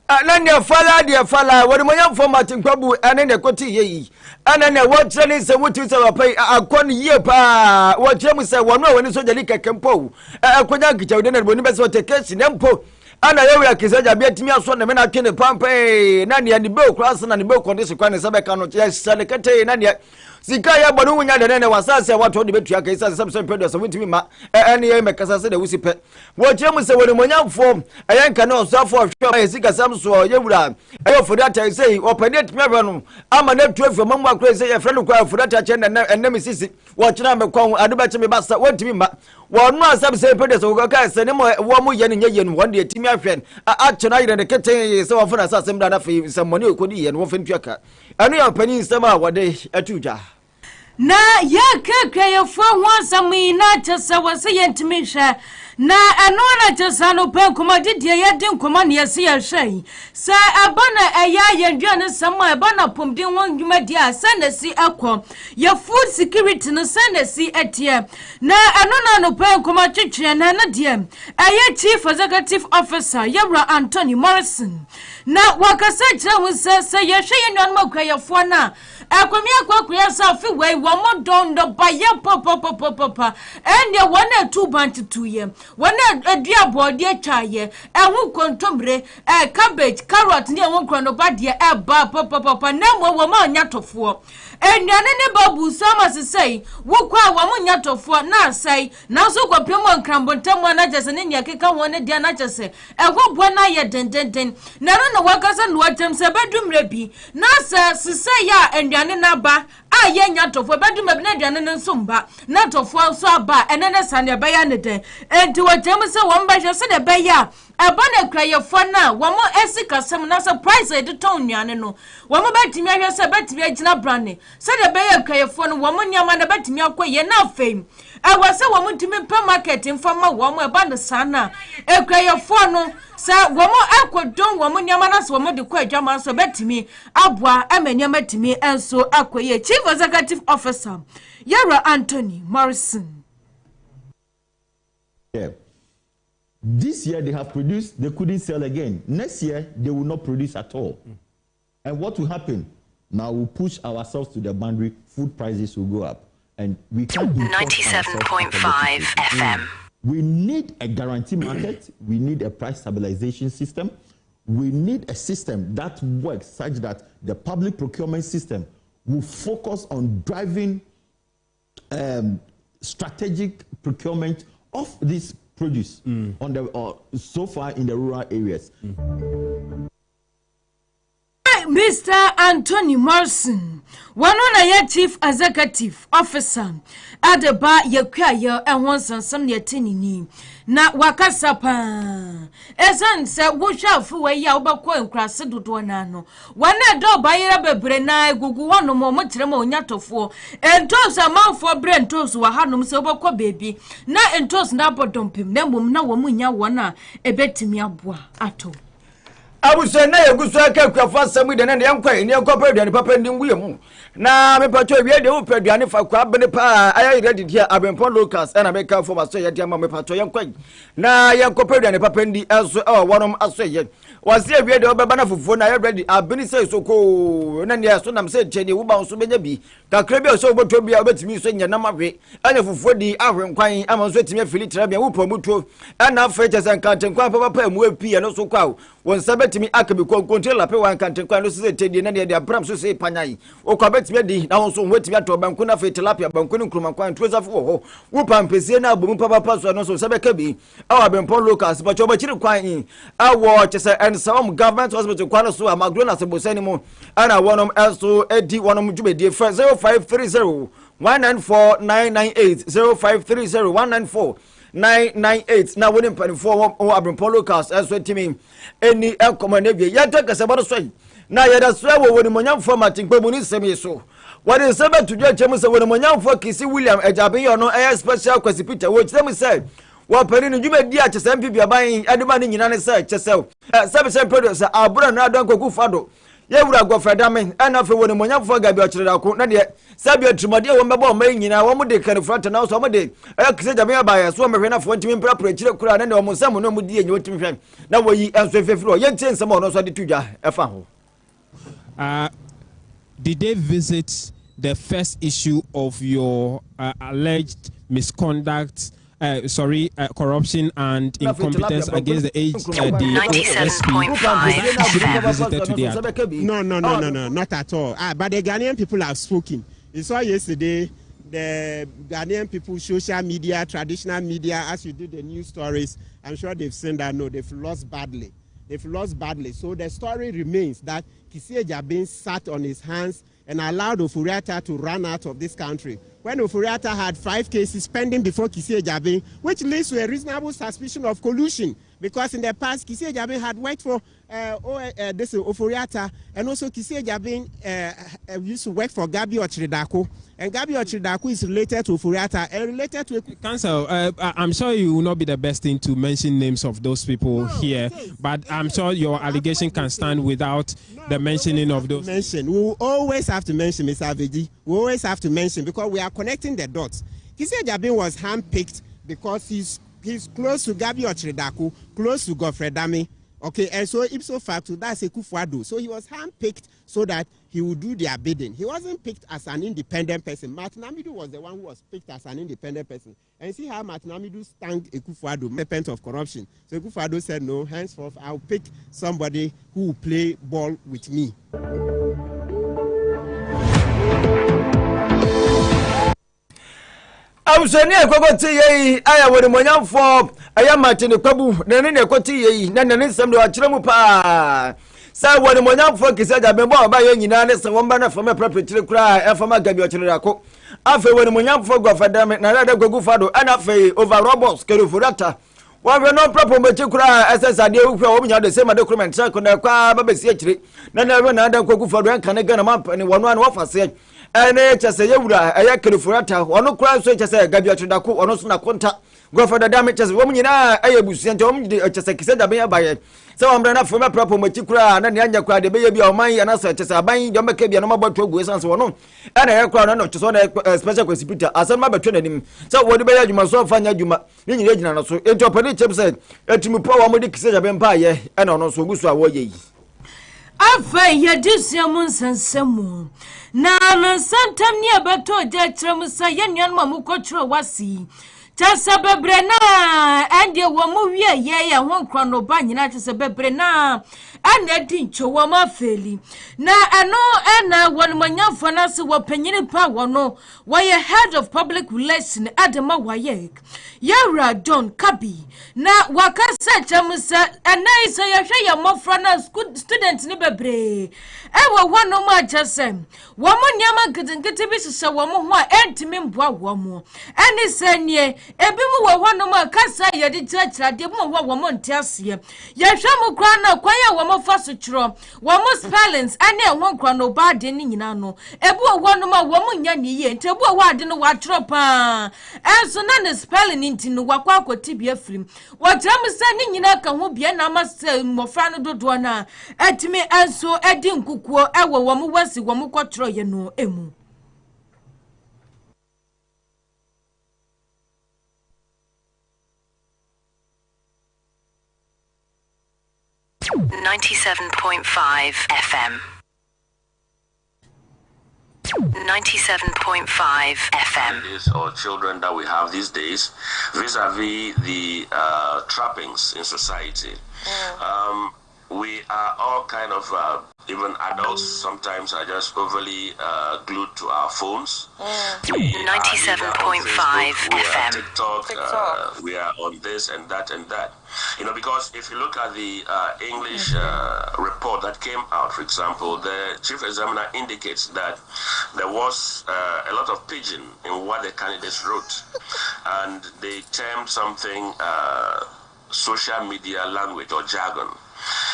Nanya fala dia fala wani moyam format nkwabu anene koti yeyi anene wotre se wutu se wapai akon ye pa wotre mu se wono wani soja li kekempo akonya gicha udene boni bese wotekesi nempo ana yewe akisa jabia timi aso na me na twene pampe na ne be okura se na ne be kondisi kwa ne se be kanu ya salekete na ne sika ya bonu nya de ne wasase wato de betua ka isa se pedo se wutimi ma ene ye mekasa se de wusipe wotre mu se woni moyam form ayanka na osafo hwe sika sam so yewura ayo Oforiata say opane timi no ama na tuafi mamu akura say ye friend kwa Oforiata che na enemi sisi wotre me kwa aduba che me basa wotimi ma wono asab se pedo se wo ka se ne wo mu ye ne nye no won de timi ahwen a chena yire ne kete se wo fona sa sem da na fe se moni okodi ye no wo fentuaka anu ya pani nsema wode atuja na ya keke ya fo wansami na tesa wase yentimisha na anona tesa no pen kuma didie ya din kuma ne yesi ya hwei sa abana eya yendwane sama abana pomdin won dwumadi a sanasi akọ ya food security no sanasi etie na anona no pen kuma twetwe na na de eya chief executive officer Yabra Anthony Morrison na wakasa kira wonsa ya hwe yendwan makwa ya fo na akwami akwa sa fi wei wo modondo baye papa ene wona 2 bunch 2 ye wona aduabo de atwaye ehu kontomre cabbage carrot ne won krono ba de ba papa na wo ma nyatofo enwane ne babu sama sesei wo kwa wo mo nyatofo na asai na so kwapemo nkrambontam na jese ne ne keka wona de na jese eho bo na ye dendenden na no wakasa no atem se bedumre bi na sesei ya enwane na ba ye nyatofo bedum bi na duane ne nsomba na tofo so aba enene sane be ya ne den enti watem se wo mba hwe se ne be ya abana krayefo na womo esikasem na surprise editon nuane no womo betimi ahwe se betimi agina brane se de beye krayefo no womo nyama na betimi akoye na fame awase womo ntimi pe market informa womo abana sana krayefo no sa womo akodon womo nyama na so womo de ko adwama so betimi aboa amanyama timi enso akoye chief executive officer Yara Anthony Morrison. Yeah. This year they have produced, they couldn't sell again. Next year they will not produce at all. And what will happen? Now we'll push ourselves to the boundary, food prices will go up. And we can't 97.5 FM. We need a guarantee market, we need a price stabilization system, we need a system that works such that the public procurement system will focus on driving strategic procurement of this produce on the so far in the rural areas. Mr. Anthony Morrison, one on a chief executive officer at the bar Yakuya and once on some yetini. Na wakasapa esan se wo hwafu we ya obakọ enkrase dodo na no wana do bayira bebre na egugu wono mo mokyere ma onyatofo entos amanfo bre entos wa hanom se obakọ bebi na entos na bodompem na mum na wo munya wona ebetimi aboa ato abuso na yeguso akakwafo asemu de na yankwa eni akwa aduane papa ndi nwuye mu na me pacho wie de wo aduane fa kwa bene pa ayi ready dia abempon locals na make for maso ye dia ma me pacho yankwa na yankwa aduane papa ndi enso wonom aso ye wase wie de obeba na fufuo na ready abeni say soko na ne so nam say cheni wo ba nso benya bi kakra bi so oboto bia obetimi so nya na mahwe anya fufuo di ahwenkwan ama so timi afili trabia wo promoto na afa chese nkantenkwan papa mu api no so kwa won sabetimi akabi control pe wan kantenkwan no so tedie na de abram so say panyai o kwa betimi di na won so wetimi ato banku na fa tilapia banku ni nkrumankwan trozafo wo wo pampesie na abomu papa so no so sabeka bi awa bempon locals but obachiri kwan awo chese some government hospital kwano so amagro se bosani mo ana wonom also edi wonom jubedie 0530 194998 0530 194998 na wonim panifo o abempon locals also timi eni enkomane bia yata kasabaro so na yada so wo wonim onyam format nkpamu ni semi so what is said to judge him say wonim onyam for Kisi William ejabe yo no special kwasi Peter wo tell me say wa pari ni jumedi a chese mpi biaban aduma ni nyina ne se chese se producer abura na adon koku fado ye wura gofreda men ana fe woni monyafo gabi o chireda ko na de sabi atumade wo mbeba o mai nyina wo mu de kan front na so mo de kise jabe abaya so mehwe na fo ntimi mpra chire kura na de o mo sam no mu di enyo ntimi hwan na wo yi enso efefiro ye ntie nsam no so de tudwa efa ho did they visit the first issue of your alleged misconduct corruption and incompetence against the OSP No, not at all. But the Ghanaian people have spoken. You saw yesterday the Ghanaian people, social media, traditional media, as you do the news stories, I'm sure they've seen that. No, they've lost badly. So the story remains that Kisi Ejabin sat on his hands and allowed Oforiatta to run out of this country. When Oforiatta had 5 cases pending before Kisi Ejabin, which leads to a reasonable suspicion of collusion, because in the past Kisi Ejabin had worked for this Oforiatta, and also Kisi Ejabin used to work for Gabi Ochiridako, and Gabi Ochiridako is related to Oforiatta and related to Council. I'm sure you will not be the best thing to mention names of those people here, but I'm sure your allegation can stand without the mentioning of those. We will always have to mention, Mr. Aveji. We always have to mention, because we are connecting the dots. Kisi Ejabin was handpicked because he's close to Gabi Ochiridako, close to Godfrey Dami. Okay, and so ipso facto, that's a Kufuado. So he was handpicked so that he would do their bidding. He wasn't picked as an independent person. Martin Amidu was the one who was picked as an independent person. And see how Martin Amidu stank Kufuado, repent of corruption. So Kufuado said, no, henceforth, I'll pick somebody who will play ball with me. Awusani akokoti yi aya wori monyamfo aya Martin Kwabu nene ne ekoti yi na nene nsem do akire mu pa sa wori monyamfo Kisi Ejabin bo ba ye nyina ne se womba na fama prapetire kura efama Gabi Ochiridako afa wori monyamfo Godfrey Dami na rada gogu fado ana afa overall boss Oforiatta Wa we no proper me chikura SSR de wo wo nya de same document check na kwa ba be si akire na na da kwaku fado an kan ga na map ni wono an wo fase ene chese yewura aya kelifurata wono kura so chese gabia tudako wono so na konta gofada damage chese wo nyina aya busu nte wo chese kise da ben abaye se wo mra na fo me proper me chikura na ne anya kwa de be ye bia oman ya na so chese aban de meka bia no maboto agu esanse wono ene ya kwa no chese na special hospital asan ma betwe nanim se wo de be ya juma so fanya juma ni nyina gina na so enti opani chepse etimi po wo mo de kise da ben pa ye ene ono so gusu a wo ye yi afa ye disiamu nsansemu na santam ni abato je trem sa ye nyan ma mu kotro wasi tasa bebre na ande wo mu wie ye ya ho nkro no ba nyina tasa bebre na ana dincho wo ma feli na eno ena won manyafo na se wo panyini pa wono wo ye head of public relations adama wayek yara John Kabi na wakasa chamsa anai se ye hwe ye mofra na student ni bebre ewo wono ma chasem wo mo nyama gidigiti bi sese wo mo ho a entimi mboa wo mo eni se nie ebi mu wo wono ma kasa ye di chachra de mu wo mo ntiase ye hwe mo kra na kwaya wo mo fa so chro wo mo spellings ane ho nkra no ba de ni nyina no ebi wo wono ma wo mo nya ni ye ntebu wo ade no wa chro pa enso na ne spelling nti no wakwa akoti bia firim wo tram se ni nyina ka ho bia na ma se mofra no dodo na etimi enso edi nkukuo ewo wo mo wasi wo mo kwotro ye no emu 97.5 FM. 97.5 FM. Or children that we have these days, vis-a-vis the trappings in society. We are all kind of, even adults sometimes are just overly glued to our phones. 97.5 FM. TikTok. We are on this and that and that. You know, because if you look at the English report that came out, for example, the chief examiner indicates that there was a lot of pidgin in what the candidates wrote. And they termed something social media language or jargon.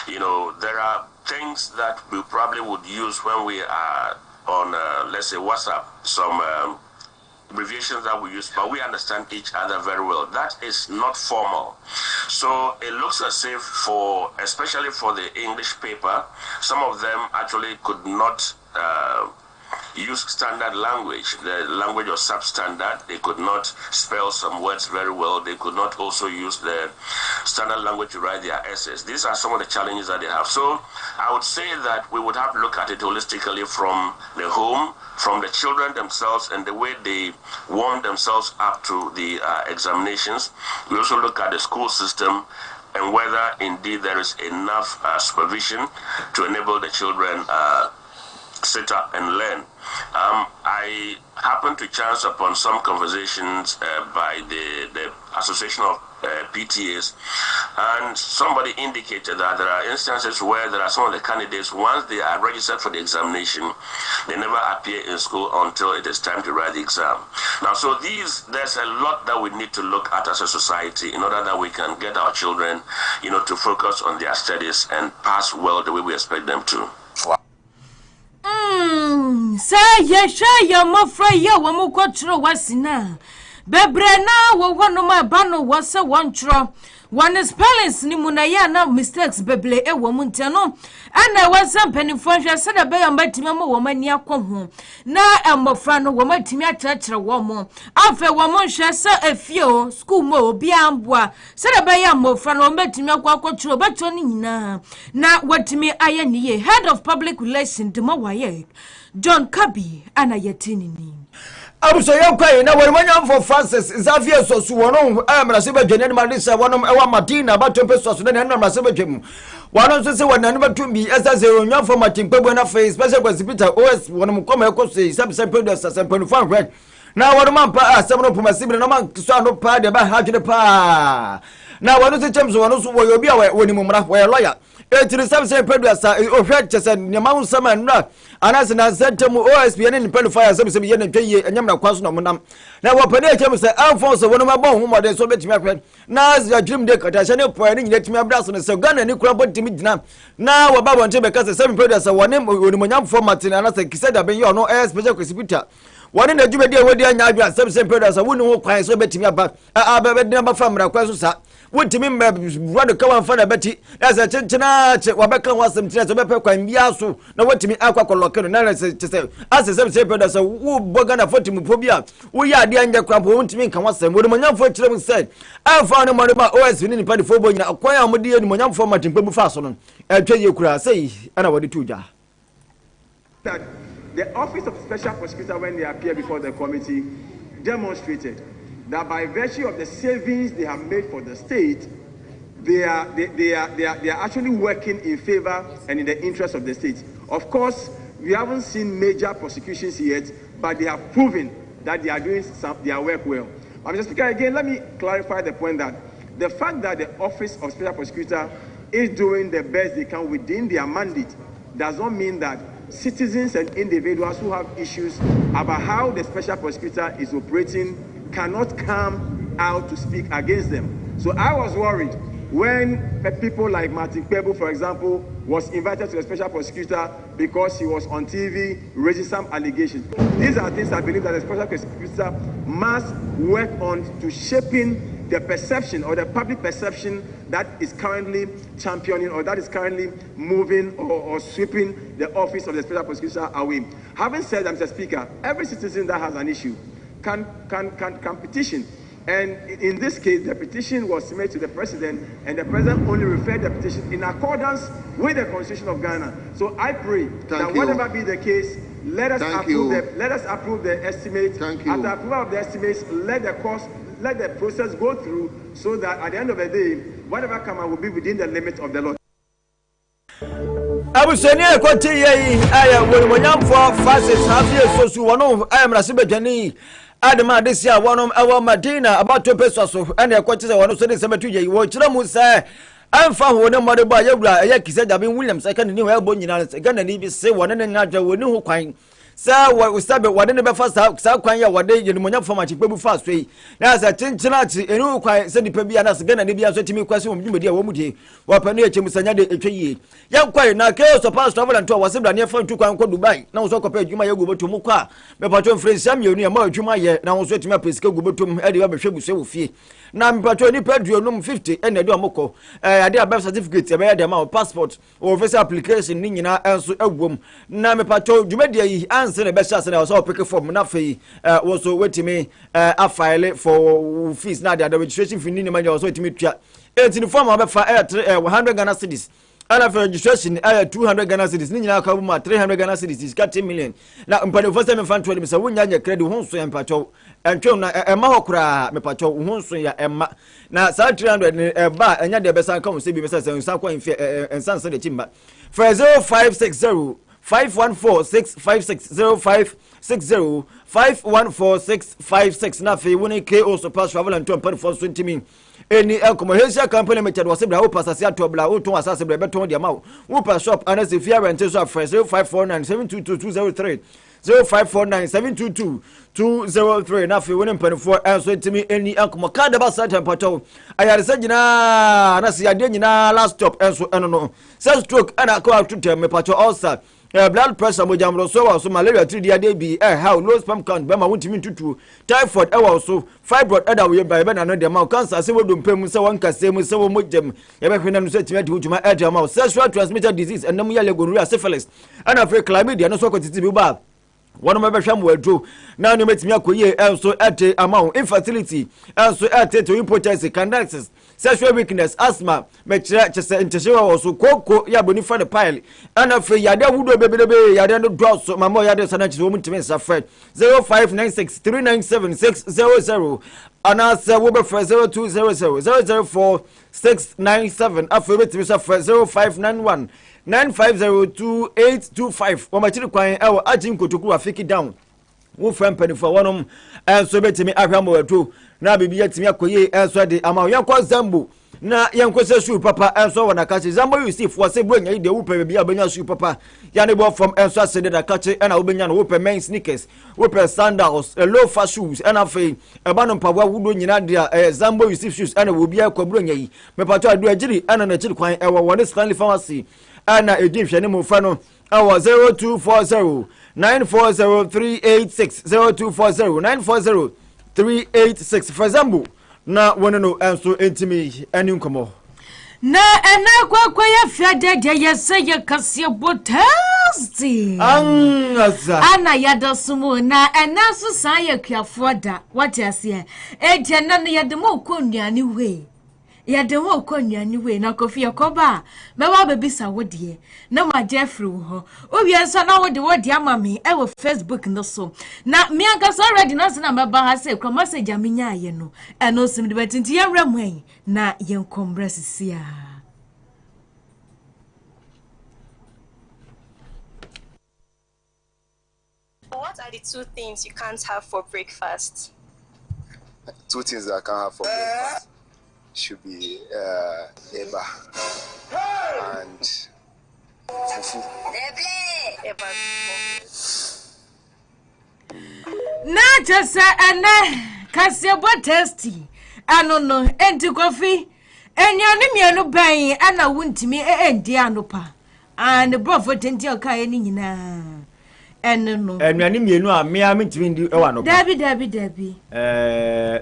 You know, there are things that we probably would use when we are on, let's say, WhatsApp, some abbreviations that we use, but we understand each other very well. That is not formal. So it looks as if for, especially for the English paper, some of them actually could not use standard language, the language of substandard. They could not spell some words very well. They could not also use the standard language to write their essays. These are some of the challenges that they have. So I would say that we would have to look at it holistically from the home, from the children themselves and the way they warm themselves up to the examinations. We also look at the school system and whether indeed there is enough supervision to enable the children sit up and learn. I happened to chance upon some conversations by the Association of PTAs, and somebody indicated that there are instances where there are some of the candidates, once they are registered for the examination, they never appear in school until it is time to write the exam. Now, so there's a lot that we need to look at as a society in order that we can get our children, you know, to focus on their studies and pass well the way we expect them to. Say ya mofra ya wa mu kwotro wasina bebre na wo hono ma ba no wose wontro one spellings ni mu na ya na mistakes beble e wo mu nteno ana wasam penifo hwe se da be ya matimi mo wo mani akwo na emofra no wo matimi akyerɛkyerɛ wo mo afa wo mo hwe se afio school mo obi amboa se da be ya mofra no matimi akwotro beto ni nyina na watimi aye niye head of public relations de Mawayek John Kabi ana yetinini abuso yakwai na wari for Francis Xavier so su wono amrase badwane ne marisa wono ewa Martina batompe so so na amrase badwem wono so se wona ne batumbi S0 nyafo matimpebo na face special hospital OS wono mkoma ekoso subsempedo sasempedo fan red na wono mampa asem no pomasibire no man so no pa de ba hadwene pa na wono se chems wono so wo obi a woni mumra wo lawyer etiri samse producer ohwe chese nyama nsama nra anase na sentem OSPN ni pelu fire samse ye na tweye enyam na kwaso na monam na wopane ekem se Alphonse wono mabon hu mode so betimi afred na adwim de kata hye ne poe ni nyina timi abraso ne se Ghana ni kura botimi gina na wababo nche be kase seven producer woni monyam format na anase kiseda ben yo no special kwesipita woni na dwumedi e wodi anya adwa samse producer woni ho kwan so betimi aba abebe de ba famra kwaso sa wotimi mbado kawan fa na beti asa chenchena che wabeka wasem tina so bepe kwan bia so na wotimi akwakolokeno na se asa se producer wo boga na fotimu pobia wo ya ade anja kwampo wotimi nka wasem wo monyamfo kirem said afa no mo ba OS ni nipa de fo bo nyina akwan amode ni monyamfo matimpa bu fa so no atwa ye kura sei ana wode tuja. That the Office of Special Prosecutor, when they appear before the committee, demonstrated that by virtue of the savings they have made for the state, they are actually working in favor and in the interest of the state. Of course, we haven't seen major prosecutions yet, but they have proven that they are doing their work well. Mr. Speaker, again, let me clarify the point that the fact that the Office of Special Prosecutor is doing the best they can within their mandate does not mean that citizens and individuals who have issues about how the Special Prosecutor is operating cannot come out to speak against them. So I was worried when people like Martin Kpebu, for example, was invited to the Special Prosecutor because he was on TV raising some allegations. These are things I believe that the Special Prosecutor must work on to shaping the perception or the public perception that is currently championing or that is currently moving or sweeping the office of the Special Prosecutor away. Having said that, Mr. Speaker, every citizen that has an issue can petition. And in this case, the petition was submitted to the president, and the president only referred the petition in accordance with the Constitution of Ghana. So I pray that whatever be the case, let us approve the estimate. After approval of the estimates, let the process go through so that at the end of the day, whatever comes out will be within the limits of the law. Abuseni ekwati yeyi aya wonimonyamfo fases hafie sosu wono ayamrase bedwani adema desia wono awa madina abato peso so ene ekwati se wono so de sebetu yeyi wo kire mu se amfa ho ne mode ba yewura eye kise dabe Williams aka ne ho ebo nyina se Ghana ni bi se wono ne ngadwa woni ho kwan sa usabe wade ne be fa sa kwan ya wade yenimonya format Kpebu fa so yi na sa chinchina chi enu kwan se dipa bia na se Ghana ne bia so timi kwase wo mdwumedi a wo mudie wa panu eche musanya de etweye ya kwai na KASE pass travel and tour wase bra ne fa ntu kwan ko Dubai na wo so kopa adwuma ye goboto mu kwa me pato friendship mienu ya ma adwuma ye na wo so timi apesika goboto mu e de ba behwe guse wo fie na me pato ni paduonum 50 e na de amoko ade a birth certificate e be de ma passport o visa application ni nyina enso agwom na me pato dwumedi yi anse ne be sha se na so pick form na fei wo so wetimi a file for fees na the registration fee ni ma so wetimi tua etini form a be fa 100 Ghana cedis ana for registration 200 Ghana cedis ni nyina ka bu ma 300 Ghana cedis is 10 million na mpane for se me fan 20 me se wonya nya credit ho so empacho entwem na ema hokura me pacho ho so ya ema na sa 300 ba enya de be san ka se bi me se san kwa enfi ensan se de timba for 0560 514-656 514-656 na fe woni KASE pass travel and tour for 20 min eni commercial company limited was bra wo pasase atobla wo ton asase bra beton dia ma wo pa shop anase fear rent so for 0549722203 0549722203 na fe woni mpanifo enso ntimi eni akoma kada ba sata pato ayare se nyina anase ade nyina last stop enso eno no se stroke ana ko atutem me pato ulcer blood pressure mo jamro so malaria 3 dia dey be how low sperm count be ma wontimi tutu typhoid so fibroid ada we by be na no dem cancer se wodom pem se won kase mu se wo mojem ye be hwena no se timi ade hutuma ade sexual transmitted disease and nam yale gonorrhea syphilis and afre chlamydia no so kwatiti bi ba one of my best wardrobe now you met me akoye enso ate amount infertility enso ate to impotence candidiasis sexual weakness asthma metre chese inteshewa also koko ya boni fa the pile ana fe yade wudo bebebe yade no dross mama yade sana chise wo mutime safred 0596397600 ana se wo be for 0200004697 afa betime safred 0591 9502825 wamachiri kwan ewo ajin kotoku afiki down wo frem penifo wonom enso betimi ahwamo adu na bibi yatimi akoye enso de ama yakwa zambu na yankose su papa enso wana kache Zambo Yusuf wase bronya ide wo pe bia benya su papa ya ne bo from enso asede da kache ena wo benya no wo pe men sneakers wo pe sandals loafer shoes ena fe eba no mpawa wudo nyina dia Zambo Yusuf shoes ena wo bia kwa bronya yi me pato adu agiri ena na chiri kwan ewo wone Stanley Pharmacy ena edin hwe ne mo fa no ewo 0240 940386 0240940386 for example na wono no enso entimi eni nkomo na ena kwakwa ya fiade de yese ye kase botasti ana yada sumu na ena so san ye kuafo da what ase e na yade mo konnuane we yade mo konnuane we na kofi yakoba me wa bebisa wodie na ma Jeffrey ho obi enso na wodi amame e wo Facebook no so na me ankasa already na se na me ba ha se kwa message amenya aye no eno sim de betinti yamram hen na yenkombre sisia. What are the 2 things you can't have for breakfast? 2 things that I can't have for breakfast should be eba and fufu. Na just ene kasebo tasty no enti coffee enyane mienu ban ana wuntimi endi anopa and brofo tenti okai ni nyina no enyane mienu a me amintimi ndi ewa no dabi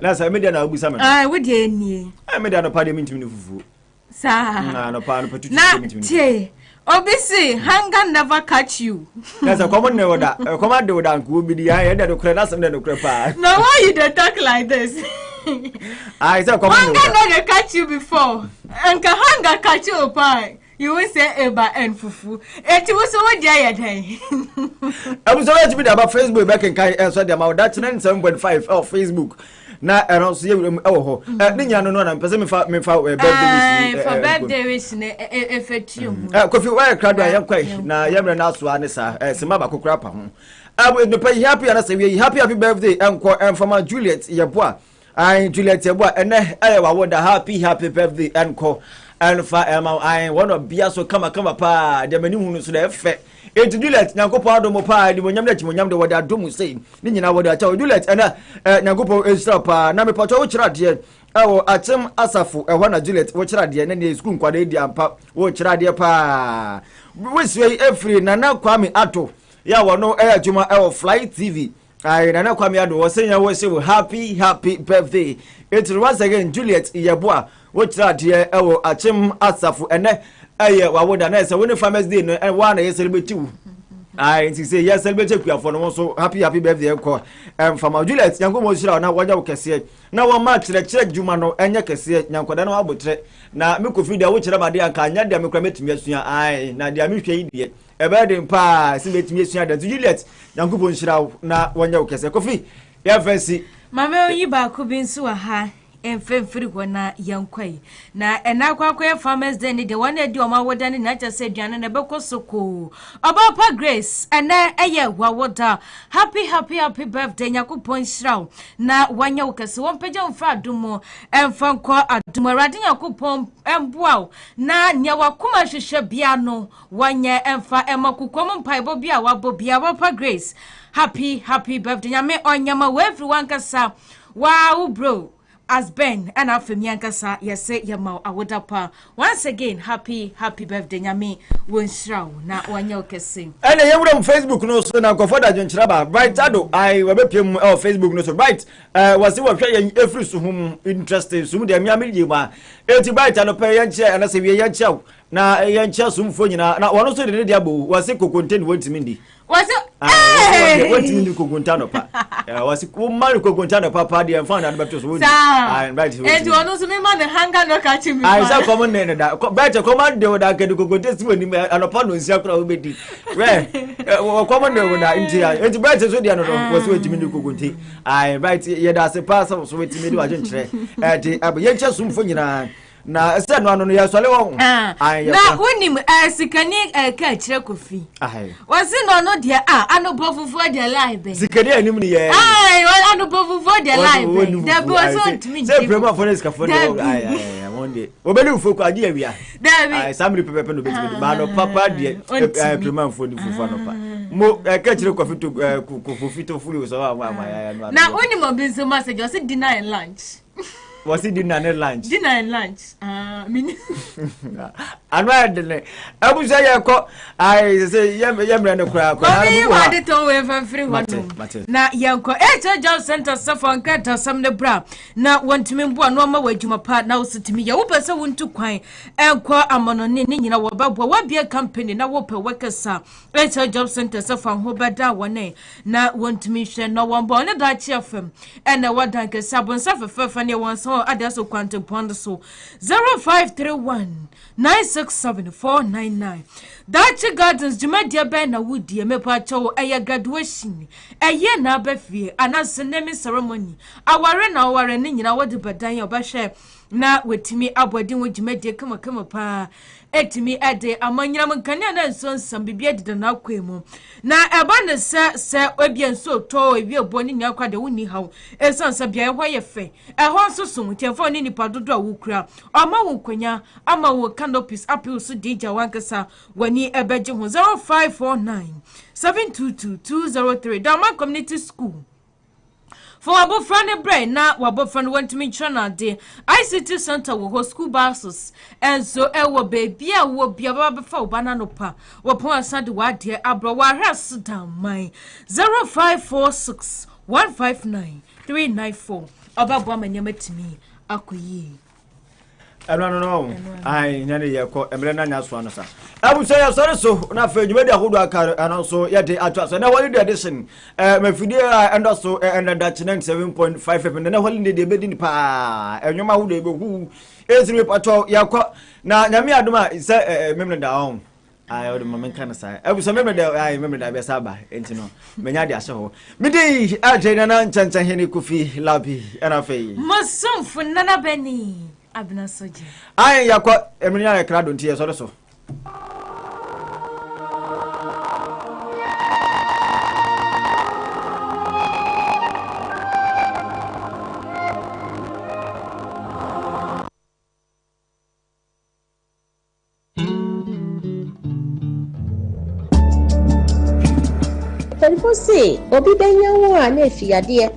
na sa media na obusa me we dey enie media no pa de mintimi fufu sa na no pa no patutu mintimi tie obisi hunger never catch you. That's a common never command would uncle be the eye that the that's the crepa. Now why you don't talk like this? I said hunger never catch you before. And can hunger catch you pie. You will say eba and fufu. It was so jaya day. I was already been about Facebook back in Kai and so the amount that's 97.5 of Facebook. Na ero so yewrem ewo ho ninya no na mpese me fa birthday for birthday wish ne efetium kofi wa krado ya kwai na yemre na so ane sa sema ba kokura pa ho no pay happy na say we happy birthday enko enfama Juliet yeboa Juliet yeboa ene wa woda happy birthday enko enfa one of bia so kama pa de mani hunu so na efe Juliet nyankopɔ adomo pa di monyam na chimonyam de wode adomu sei ni nyina wode acha Juliet na nyankopɔ esra pa na me pato wo kira de awo atem asafo ehwa na Juliet wo kira de na ne school nkwade di ampa wo kira de pa wesue efri na kwame ato ya wono adwuma Fly TV na kwame ado wo senya wo se happy birthday it once again Juliet yeboa wo kira de atem asafo ene wa woda na say when Farmers Day no one na celebrate you nti say yes celebrate kuafo no so happy birthday enko Farmer Juliet yanko mo shira na wanya wo kese na wo ma kire djuma no enye kese nyankoda na wabotre na me kofi dia wo kire bade anka anya dia me kra metimi asua na dia me hwe yi die ebe de mpa si metimi asua da Juliet yanko bo shira na wanya wo kese kofi ya fancy mama oyi ba ko bi nso ha enfemfiri gona yankwai na enakwa Farmers Day ni de one edi oma woda ni na chase aduane na bekosoko Obapa Grace ene eye wawoda happy birthday nyakopon shraw na wanya ukase wonpeja mfa adumo emfanko adumo rade nyakopon emboaw na nya wakoma hwehwe bia no wanya emfa emakokom mpaibo bia wabo bia Obapa Grace happy birthday nyame onyama we everyone kasa wow bro as Ben and Afemiankasa, yes, say Yama Awodapa. Once again, happy birthday, Yami, Winshaw, now one yoke sing. And I am on Facebook, no, so now go for that, Jentraba. Right, Ado, I will be him on Facebook, no, so right. Was he was playing every whom interested, soon the Miami, you are 80 bytes and a pay chair, and I say, we are chow. Now, a young child soon for you now. One also the diabo was a content words, Mindy. Was it? What do you Coguntano? Was it Coguntano Papa, and found out about wood. And you also me man, the hunger no catching me. I saw common name that better command that can go contest when you and upon his circle will be where common when I India. It's better so the other was waiting to Cogunti. I write yet as a parcel so waiting to do a gentry at the Abayet soon for you. Na said no no ya sole won na wonim sikani ka kofi was no dia anobofufu dia live sikani anim ni ye anobofufu dia live there was not me say prema for this ka for on the obelu fuku adi awia ai samri pepe no betimi ba no papa de prima fo di fufu no pa mo ka chire ko fito ko fito fulu so wa ya no na oni mo bi so message o say dinner and lunch. Was it dinner and lunch? Dinner and lunch. Anwa abu say yako I say yemre no kra ko na bu wa de to we fa free one na yanko job center safon kata sam ne bra na wontimi mbo no ma wadwuma pa na wositimi ya wo pese wontu kwan enko amonone ne nyina wo babo wa bia company na wo pe wekesa job center safon ho beda wone na wontimi hwe no wombo ne da chiefem ena wadan ke sabon safefa ne won so adaso kwante pond so 0531 967-499. Daakye Gardens Jumadia Ben na Woodie mepa chow eye graduation. Eye na abefie anase naming ceremony. Aware na aware ne nyina wode badan obahwe na wetimi abodin wo Jumadia kama pa. Etimi ede amanyira mankane na nso nsam bibia dida na akwemu. Na eba ne se obia nso to ebi oboni ni akwade woni hawo. Esansa bia ehwo ye fe. Ehwo nso so mutemfo ni nipa dodo a wukura. Ama wo kwanya ama wo canopies appeal so dija wankasa wani ebeje ho 0549 722-203 Dama Community School. For abo friend brain na wabo friend want me channel de ICT center wo school buses and so ewo baby a wo bia baba fa obana no pa wo pon asade wa de abro wa hras down my 0546 159 394 obabo amanyama timi akoyi. No. I nyane yako emre na nya so no sa. Abu say sorry so na fa djuma dia hodo aka and so ye dey atwa so na holiday edition mafidie and so and that 97.5 FM na holiday dey bedi ni pa enwoma hodo e be hu ezri pato yako na nyame adoma say memle da on ai odo mamen kana sa abu so memle da ai memle da be saba enti no menya dia se ho midi ajena na nchancha hene kofi labi ana fei masumfu nana beni abna soje ai yakwa emenya ya krado ntie so Telefon say obi benya wo a na efiyade